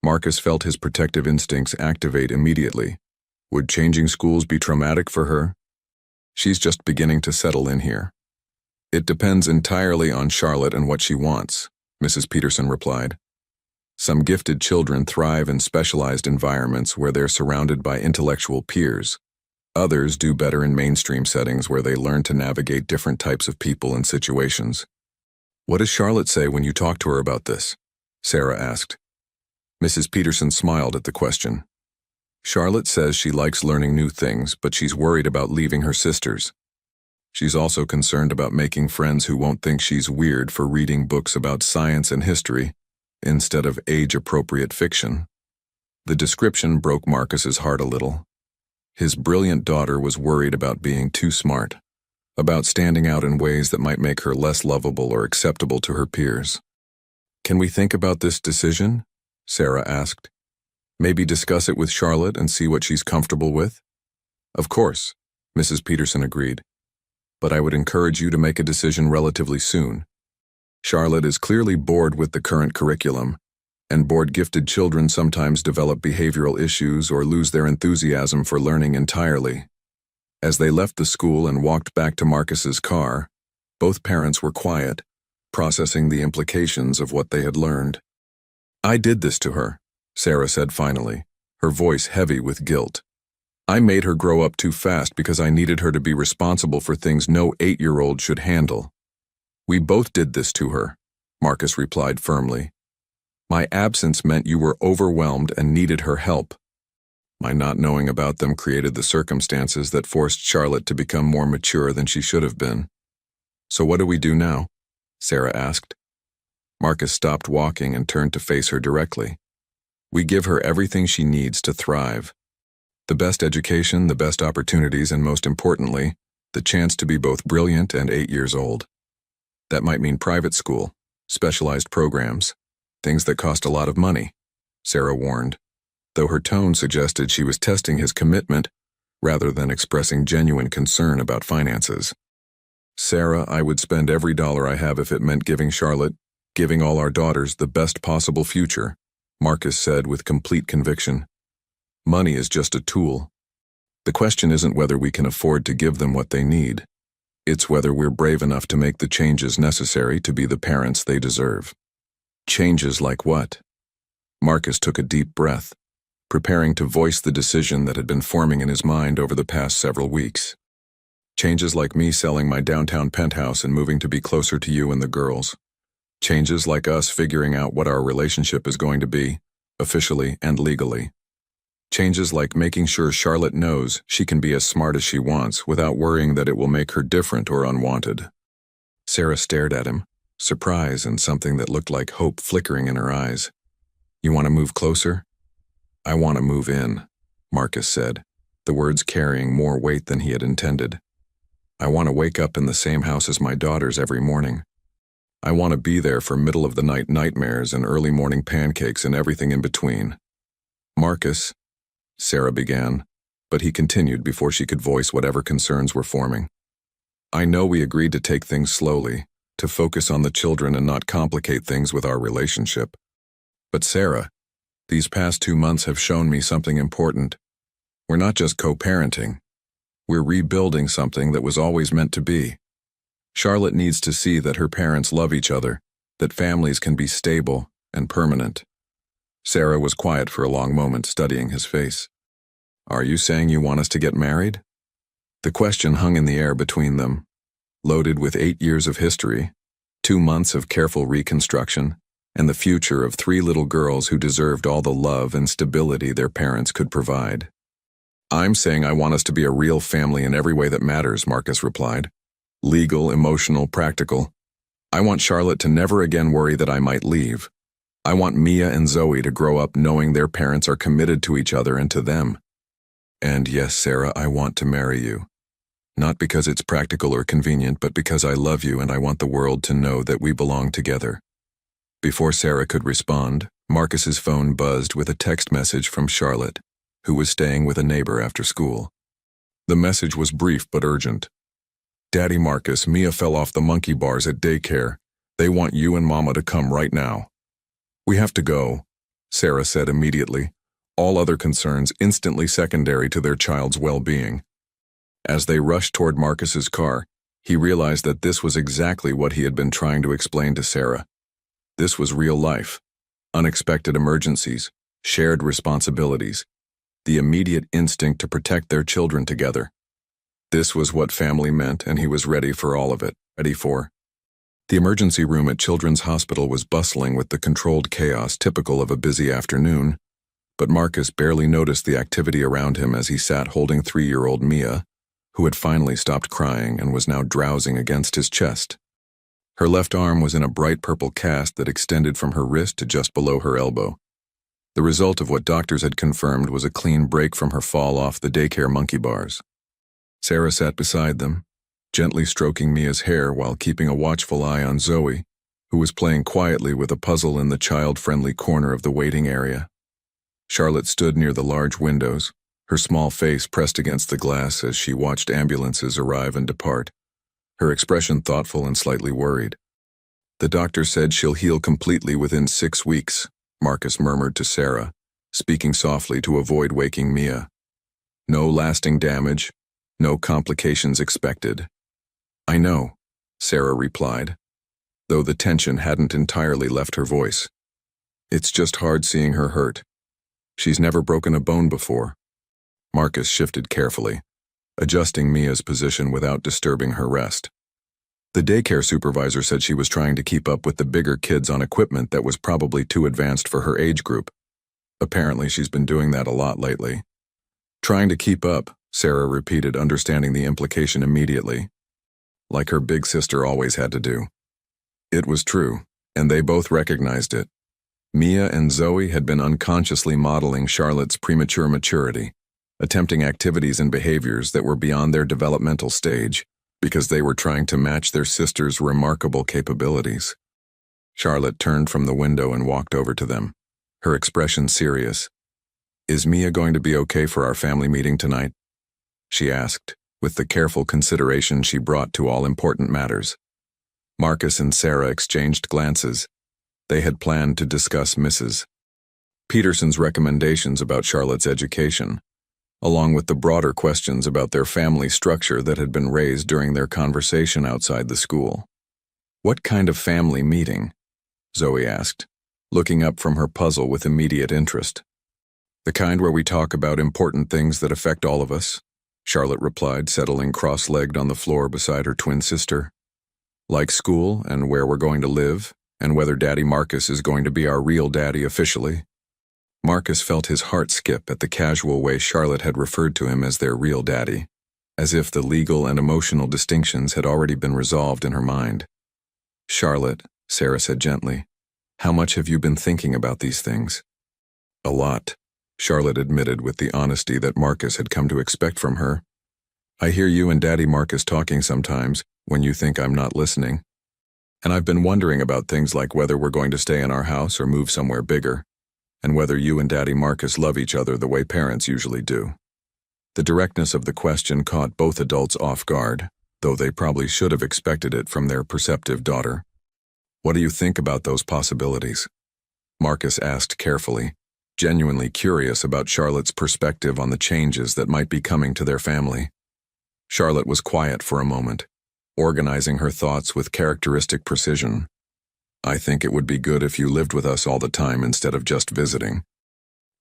Marcus felt his protective instincts activate immediately. Would changing schools be traumatic for her? "She's just beginning to settle in here. It depends entirely on Charlotte and what she wants," Mrs. Peterson replied. "Some gifted children thrive in specialized environments where they're surrounded by intellectual peers. Others do better in mainstream settings where they learn to navigate different types of people and situations." "What does Charlotte say when you talk to her about this?" Sarah asked. Mrs. Peterson smiled at the question. "Charlotte says she likes learning new things, but she's worried about leaving her sisters. She's also concerned about making friends who won't think she's weird for reading books about science and history instead of age-appropriate fiction." The description broke Marcus's heart a little. His brilliant daughter was worried about being too smart, about standing out in ways that might make her less lovable or acceptable to her peers. "Can we think about this decision?" Sarah asked. "Maybe discuss it with Charlotte and see what she's comfortable with?" "Of course," Mrs. Peterson agreed. "But I would encourage you to make a decision relatively soon. Charlotte is clearly bored with the current curriculum, and bored-gifted children sometimes develop behavioral issues or lose their enthusiasm for learning entirely." As they left the school and walked back to Marcus's car, both parents were quiet, processing the implications of what they had learned. "I did this to her," Sarah said finally, her voice heavy with guilt. "I made her grow up too fast because I needed her to be responsible for things no 8-year-old should handle." "We both did this to her," Marcus replied firmly. "My absence meant you were overwhelmed and needed her help. My not knowing about them created the circumstances that forced Charlotte to become more mature than she should have been." "So what do we do now?" Sarah asked. Marcus stopped walking and turned to face her directly. "We give her everything she needs to thrive. The best education, the best opportunities, and most importantly, the chance to be both brilliant and 8 years old. That might mean private school, specialized programs, things that cost a lot of money," Sarah warned. though her tone suggested she was testing his commitment rather than expressing genuine concern about finances. "Sarah, I would spend every dollar I have if it meant giving Charlotte, giving all our daughters the best possible future," Marcus said with complete conviction. "Money is just a tool. The question isn't whether we can afford to give them what they need. It's whether we're brave enough to make the changes necessary to be the parents they deserve." Changes like what? Marcus took a deep breath, preparing to voice the decision that had been forming in his mind over the past several weeks. Changes like me selling my downtown penthouse and moving to be closer to you and the girls. Changes like us figuring out what our relationship is going to be, officially and legally. Changes like making sure Charlotte knows she can be as smart as she wants without worrying that it will make her different or unwanted. Sarah stared at him, surprise and something that looked like hope flickering in her eyes. "You want to move closer?" "I want to move in," Marcus said, the words carrying more weight than he had intended. "I want to wake up in the same house as my daughters every morning. I want to be there for middle-of-the-night nightmares and early morning pancakes and everything in between." "Marcus," Sarah began, but he continued before she could voice whatever concerns were forming. "I know we agreed to take things slowly, to focus on the children and not complicate things with our relationship. But Sarah, these past 2 months have shown me something important. We're not just co-parenting. We're rebuilding something that was always meant to be. Charlotte needs to see that her parents love each other, that families can be stable and permanent." Sarah was quiet for a long moment, studying his face. "Are you saying you want us to get married?" The question hung in the air between them, loaded with 8 years of history, 2 months of careful reconstruction, and the future of 3 little girls who deserved all the love and stability their parents could provide. "I'm saying I want us to be a real family in every way that matters," Marcus replied. "Legal, emotional, practical. I want Charlotte to never again worry that I might leave. I want Mia and Zoe to grow up knowing their parents are committed to each other and to them. And yes, Sarah, I want to marry you. Not because it's practical or convenient, but because I love you and I want the world to know that we belong together." Before Sarah could respond, Marcus's phone buzzed with a text message from Charlotte, who was staying with a neighbor after school. The message was brief but urgent. "Daddy Marcus, Mia fell off the monkey bars at daycare. They want you and Mama to come right now." "We have to go," Sarah said immediately, all other concerns instantly secondary to their child's well-being. As they rushed toward Marcus's car, he realized that this was exactly what he had been trying to explain to Sarah. This was real life. Unexpected emergencies, shared responsibilities, the immediate instinct to protect their children together. This was what family meant, and he was ready for all of it, ready for. The emergency room at Children's Hospital was bustling with the controlled chaos typical of a busy afternoon, but Marcus barely noticed the activity around him as he sat holding 3-year-old Mia, who had finally stopped crying and was now drowsing against his chest. Her left arm was in a bright purple cast that extended from her wrist to just below her elbow. The result of what doctors had confirmed was a clean break from her fall off the daycare monkey bars. Sarah sat beside them, gently stroking Mia's hair while keeping a watchful eye on Zoe, who was playing quietly with a puzzle in the child-friendly corner of the waiting area. Charlotte stood near the large windows, her small face pressed against the glass as she watched ambulances arrive and depart, her expression thoughtful and slightly worried. "The doctor said she'll heal completely within 6 weeks," Marcus murmured to Sarah, speaking softly to avoid waking Mia. "No lasting damage, no complications expected." "I know," Sarah replied, though the tension hadn't entirely left her voice. "It's just hard seeing her hurt. She's never broken a bone before." Marcus shifted carefully, adjusting Mia's position without disturbing her rest. The daycare supervisor said she was trying to keep up with the bigger kids on equipment that was probably too advanced for her age group. Apparently she's been doing that a lot lately. "Trying to keep up," Sarah repeated, understanding the implication immediately. Like her big sister always had to do. It was true, and they both recognized it. Mia and Zoe had been unconsciously modeling Charlotte's premature maturity, attempting activities and behaviors that were beyond their developmental stage, because they were trying to match their sister's remarkable capabilities. Charlotte turned from the window and walked over to them, her expression serious. Is Mia going to be okay for our family meeting tonight? She asked, with the careful consideration she brought to all important matters. Marcus and Sarah exchanged glances. They had planned to discuss Mrs. Peterson's recommendations about Charlotte's education, along with the broader questions about their family structure that had been raised during their conversation outside the school. What kind of family meeting? Zoe asked, looking up from her puzzle with immediate interest. The kind where we talk about important things that affect all of us, Charlotte replied, settling cross-legged on the floor beside her twin sister. Like school and where we're going to live, and whether Daddy Marcus is going to be our real daddy officially. Marcus felt his heart skip at the casual way Charlotte had referred to him as their real daddy, as if the legal and emotional distinctions had already been resolved in her mind. Charlotte, Sarah said gently, how much have you been thinking about these things? A lot, Charlotte admitted with the honesty that Marcus had come to expect from her. I hear you and Daddy Marcus talking sometimes when you think I'm not listening. And I've been wondering about things like whether we're going to stay in our house or move somewhere bigger, and whether you and Daddy Marcus love each other the way parents usually do. The directness of the question caught both adults off guard, though they probably should have expected it from their perceptive daughter. What do you think about those possibilities? Marcus asked carefully, genuinely curious about Charlotte's perspective on the changes that might be coming to their family. Charlotte was quiet for a moment, organizing her thoughts with characteristic precision. I think it would be good if you lived with us all the time instead of just visiting.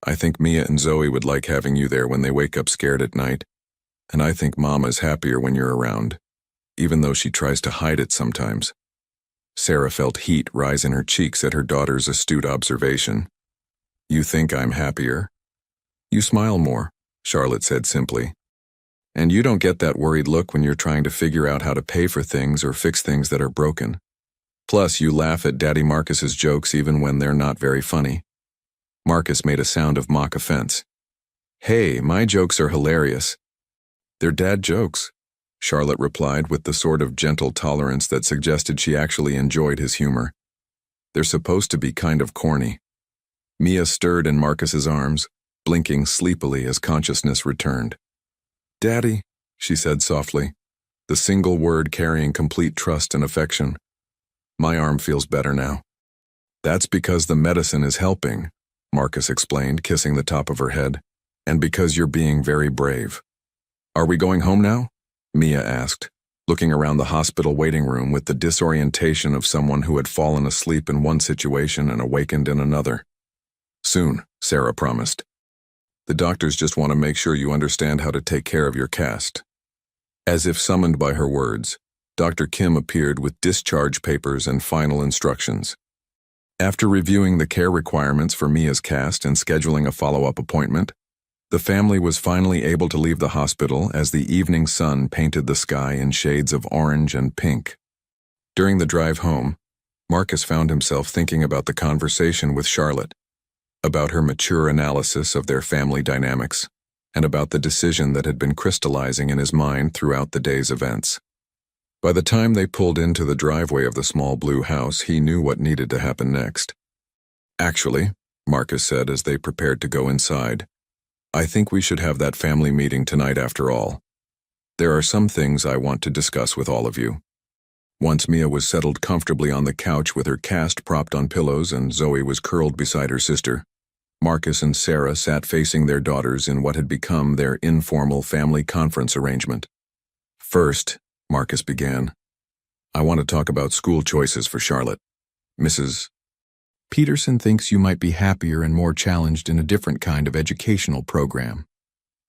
I think Mia and Zoe would like having you there when they wake up scared at night, and I think Mama's happier when you're around, even though she tries to hide it sometimes. Sarah felt heat rise in her cheeks at her daughter's astute observation. You think I'm happier? You smile more, Charlotte said simply. And you don't get that worried look when you're trying to figure out how to pay for things or fix things that are broken. Plus, you laugh at Daddy Marcus's jokes even when they're not very funny. Marcus made a sound of mock offense. Hey, my jokes are hilarious. They're dad jokes, Charlotte replied with the sort of gentle tolerance that suggested she actually enjoyed his humor. They're supposed to be kind of corny. Mia stirred in Marcus's arms, blinking sleepily as consciousness returned. Daddy, she said softly, the single word carrying complete trust and affection. My arm feels better now. That's because the medicine is helping, Marcus explained, kissing the top of her head, and because you're being very brave. Are we going home now? Mia asked, looking around the hospital waiting room with the disorientation of someone who had fallen asleep in one situation and awakened in another. Soon, Sarah promised. The doctors just want to make sure you understand how to take care of your cast. As if summoned by her words, Dr. Kim appeared with discharge papers and final instructions. After reviewing the care requirements for Mia's cast and scheduling a follow-up appointment, the family was finally able to leave the hospital as the evening sun painted the sky in shades of orange and pink. During the drive home, Marcus found himself thinking about the conversation with Charlotte, about her mature analysis of their family dynamics, and about the decision that had been crystallizing in his mind throughout the day's events. By the time they pulled into the driveway of the small blue house, he knew what needed to happen next. Actually, Marcus said as they prepared to go inside, I think we should have that family meeting tonight after all. There are some things I want to discuss with all of you. Once Mia was settled comfortably on the couch with her cast propped on pillows and Zoe was curled beside her sister, Marcus and Sarah sat facing their daughters in what had become their informal family conference arrangement. First, Marcus began, I want to talk about school choices for Charlotte. Mrs. Peterson thinks you might be happier and more challenged in a different kind of educational program.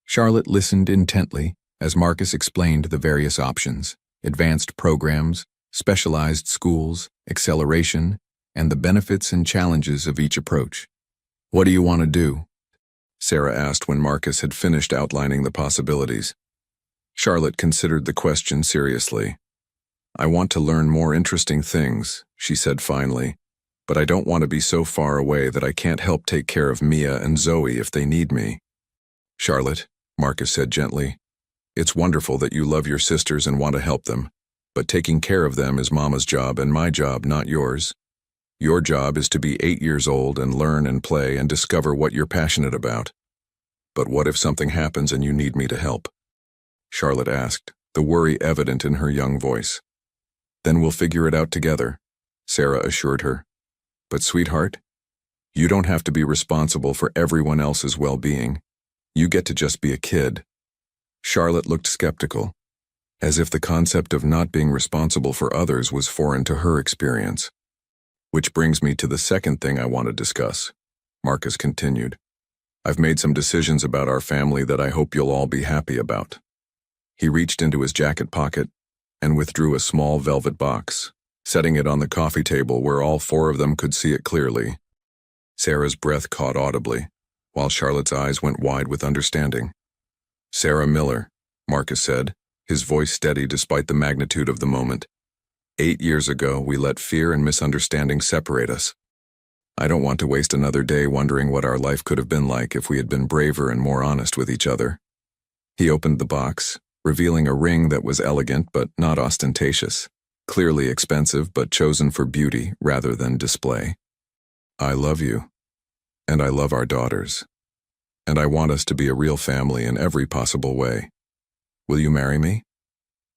Charlotte listened intently as Marcus explained the various options, advanced programs, specialized schools, acceleration, and the benefits and challenges of each approach. What do you want to do? Sarah asked when Marcus had finished outlining the possibilities. Charlotte considered the question seriously. I want to learn more interesting things, she said finally, but I don't want to be so far away that I can't help take care of Mia and Zoe if they need me. Charlotte, Marcus said gently, it's wonderful that you love your sisters and want to help them, but taking care of them is Mama's job and my job, not yours. Your job is to be 8 years old and learn and play and discover what you're passionate about. But what if something happens and you need me to help? Charlotte asked, the worry evident in her young voice. Then we'll figure it out together, Sarah assured her. But sweetheart, you don't have to be responsible for everyone else's well-being. You get to just be a kid. Charlotte looked skeptical, as if the concept of not being responsible for others was foreign to her experience. Which brings me to the second thing I want to discuss, Marcus continued. I've made some decisions about our family that I hope you'll all be happy about. He reached into his jacket pocket and withdrew a small velvet box, setting it on the coffee table where all four of them could see it clearly. Sarah's breath caught audibly, while Charlotte's eyes went wide with understanding. Sarah Miller, Marcus said, his voice steady despite the magnitude of the moment. 8 years ago, we let fear and misunderstanding separate us. I don't want to waste another day wondering what our life could have been like if we had been braver and more honest with each other. He opened the box, revealing a ring that was elegant but not ostentatious, clearly expensive but chosen for beauty rather than display. I love you, and I love our daughters, and I want us to be a real family in every possible way. Will you marry me?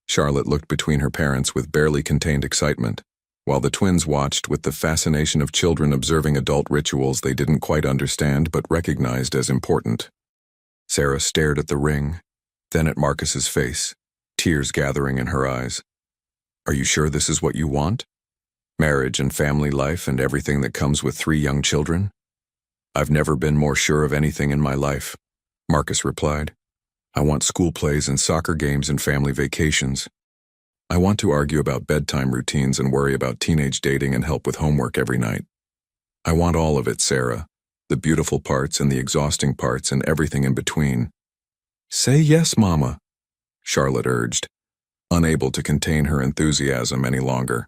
Charlotte looked between her parents with barely contained excitement, while the twins watched with the fascination of children observing adult rituals they didn't quite understand but recognized as important. Sarah stared at the ring, then at Marcus's face, tears gathering in her eyes. Are you sure this is what you want? Marriage and family life and everything that comes with 3 young children? I've never been more sure of anything in my life, Marcus replied. I want school plays and soccer games and family vacations. I want to argue about bedtime routines and worry about teenage dating and help with homework every night. I want all of it, Sarah, the beautiful parts and the exhausting parts and everything in between. Say yes, Mama, Charlotte urged, unable to contain her enthusiasm any longer.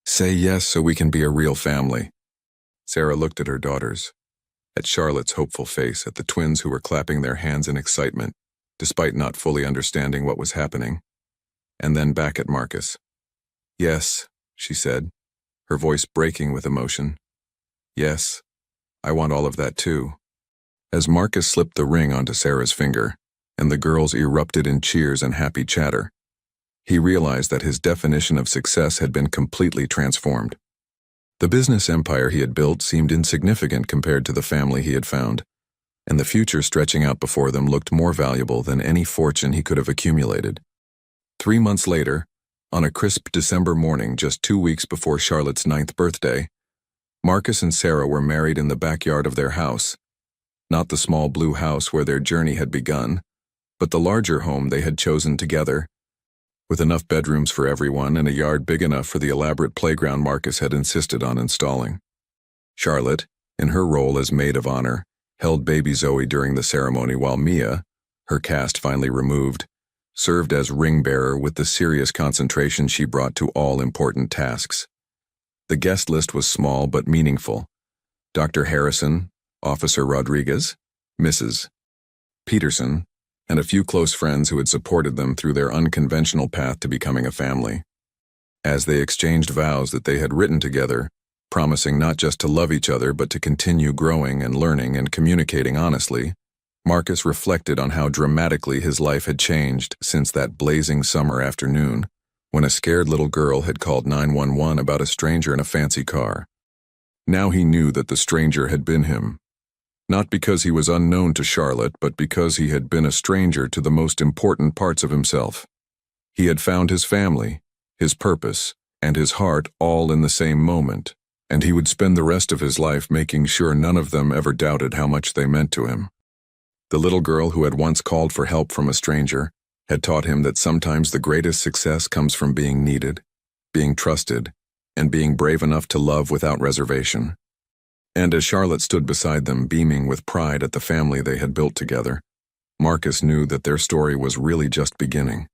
Say yes so we can be a real family. Sarah looked at her daughters, at Charlotte's hopeful face, at the twins who were clapping their hands in excitement, despite not fully understanding what was happening, and then back at Marcus. Yes, she said, her voice breaking with emotion. Yes, I want all of that too. As Marcus slipped the ring onto Sarah's finger, and the girls erupted in cheers and happy chatter, he realized that his definition of success had been completely transformed. The business empire he had built seemed insignificant compared to the family he had found, and the future stretching out before them looked more valuable than any fortune he could have accumulated. 3 months later, on a crisp December morning just 2 weeks before Charlotte's 9th birthday, Marcus and Sarah were married in the backyard of their house. Not the small blue house where their journey had begun, but the larger home they had chosen together, with enough bedrooms for everyone and a yard big enough for the elaborate playground Marcus had insisted on installing. Charlotte, in her role as maid of honor, held baby Zoe during the ceremony, while Mia, her cast finally removed, served as ring bearer with the serious concentration she brought to all important tasks. The guest list was small but meaningful. Dr. Harrison, Officer Rodriguez, Mrs. Peterson, and a few close friends who had supported them through their unconventional path to becoming a family. As they exchanged vows that they had written together, promising not just to love each other but to continue growing and learning and communicating honestly, Marcus reflected on how dramatically his life had changed since that blazing summer afternoon when a scared little girl had called 911 about a stranger in a fancy car. Now he knew that the stranger had been him. Not because he was unknown to Charlotte, but because he had been a stranger to the most important parts of himself. He had found his family, his purpose, and his heart all in the same moment, and he would spend the rest of his life making sure none of them ever doubted how much they meant to him. The little girl who had once called for help from a stranger had taught him that sometimes the greatest success comes from being needed, being trusted, and being brave enough to love without reservation. And as Charlotte stood beside them, beaming with pride at the family they had built together, Marcus knew that their story was really just beginning.